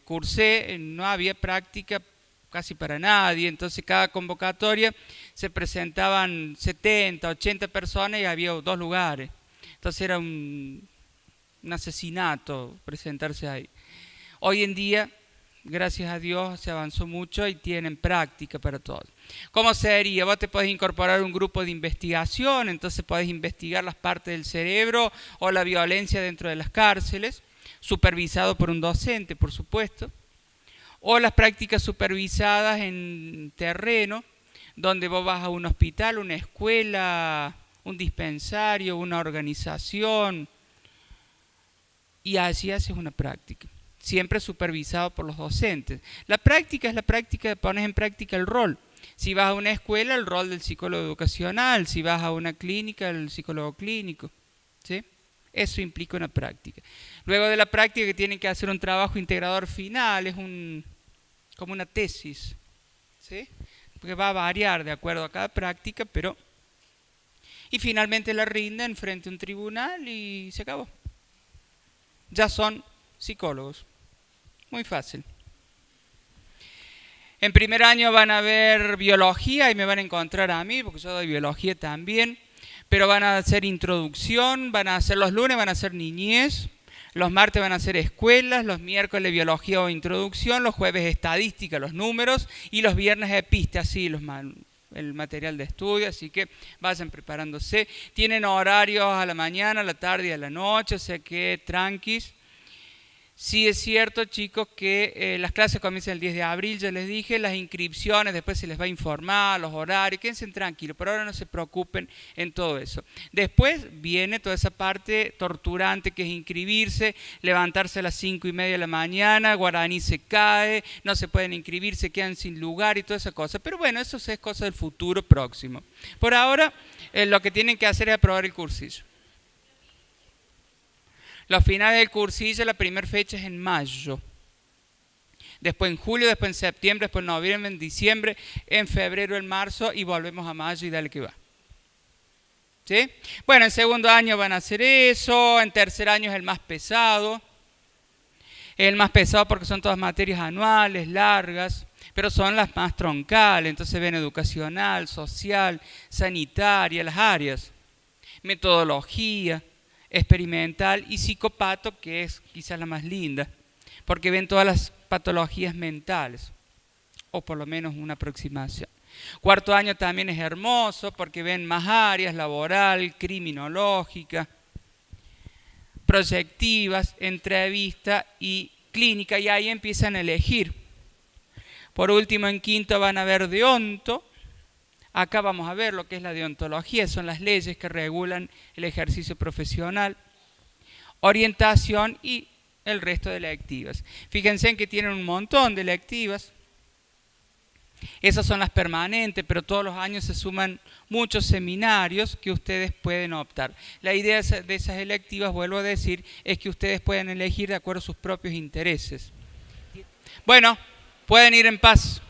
cursé no había práctica casi para nadie, entonces cada convocatoria se presentaban 70, 80 personas y había 2 lugares. Entonces era un asesinato presentarse ahí. Hoy en día, gracias a Dios, se avanzó mucho y tienen práctica para todos. ¿Cómo sería? Vos te podés incorporar a un grupo de investigación, entonces podés investigar las partes del cerebro o la violencia dentro de las cárceles, supervisado por un docente, por supuesto, o las prácticas supervisadas en terreno, donde vos vas a un hospital, una escuela, un dispensario, una organización, y así haces una práctica, siempre supervisado por los docentes. La práctica es la práctica de poner en práctica el rol. Si vas a una escuela, el rol del psicólogo educacional, si vas a una clínica, el psicólogo clínico, ¿sí? Eso implica una práctica. Luego de la práctica que tienen que hacer un trabajo integrador final, es como una tesis, ¿sí? Porque va a variar de acuerdo a cada práctica, pero... Y finalmente la rinden frente a un tribunal y se acabó. Ya son psicólogos. Muy fácil. En primer año van a ver biología y me van a encontrar a mí, porque yo doy biología también. Pero van a hacer introducción, van a hacer los lunes, van a hacer niñez, los martes van a hacer escuelas, los miércoles biología o introducción, los jueves estadística, los números, y los viernes epístasis, el material de estudio, así que vayan preparándose. Tienen horarios a la mañana, a la tarde y a la noche, o sea que tranquis. Sí es cierto, chicos, que las clases comienzan el 10 de abril, ya les dije, las inscripciones, después se les va a informar, los horarios, quédense tranquilos, por ahora no se preocupen en todo eso. Después viene toda esa parte torturante que es inscribirse, levantarse a las 5:30 de la mañana, Guaraní se cae, no se pueden inscribir, se quedan sin lugar y toda esa cosa. Pero bueno, eso es cosa del futuro próximo. Por ahora, lo que tienen que hacer es aprobar el cursillo. Los finales del cursillo, la primera fecha es en mayo. Después en julio, después en septiembre, después en noviembre, en diciembre, en febrero, en marzo y volvemos a mayo y dale que va. ¿Sí? Bueno, en segundo año van a hacer eso, en tercer año es el más pesado. Es el más pesado porque son todas materias anuales, largas, pero son las más troncales. Entonces ven educacional, social, sanitaria, las áreas, metodología, experimental y psicopato, que es quizás la más linda, porque ven todas las patologías mentales, o por lo menos una aproximación. Cuarto año también es hermoso, porque ven más áreas, laboral, criminológica, proyectivas, entrevista y clínica, y ahí empiezan a elegir. Por último, en quinto van a ver deonto. Acá vamos a ver lo que es la deontología, son las leyes que regulan el ejercicio profesional, orientación y el resto de electivas. Fíjense en que tienen un montón de electivas. Esas son las permanentes, pero todos los años se suman muchos seminarios que ustedes pueden optar. La idea de esas electivas, vuelvo a decir, es que ustedes puedan elegir de acuerdo a sus propios intereses. Bueno, pueden ir en paz.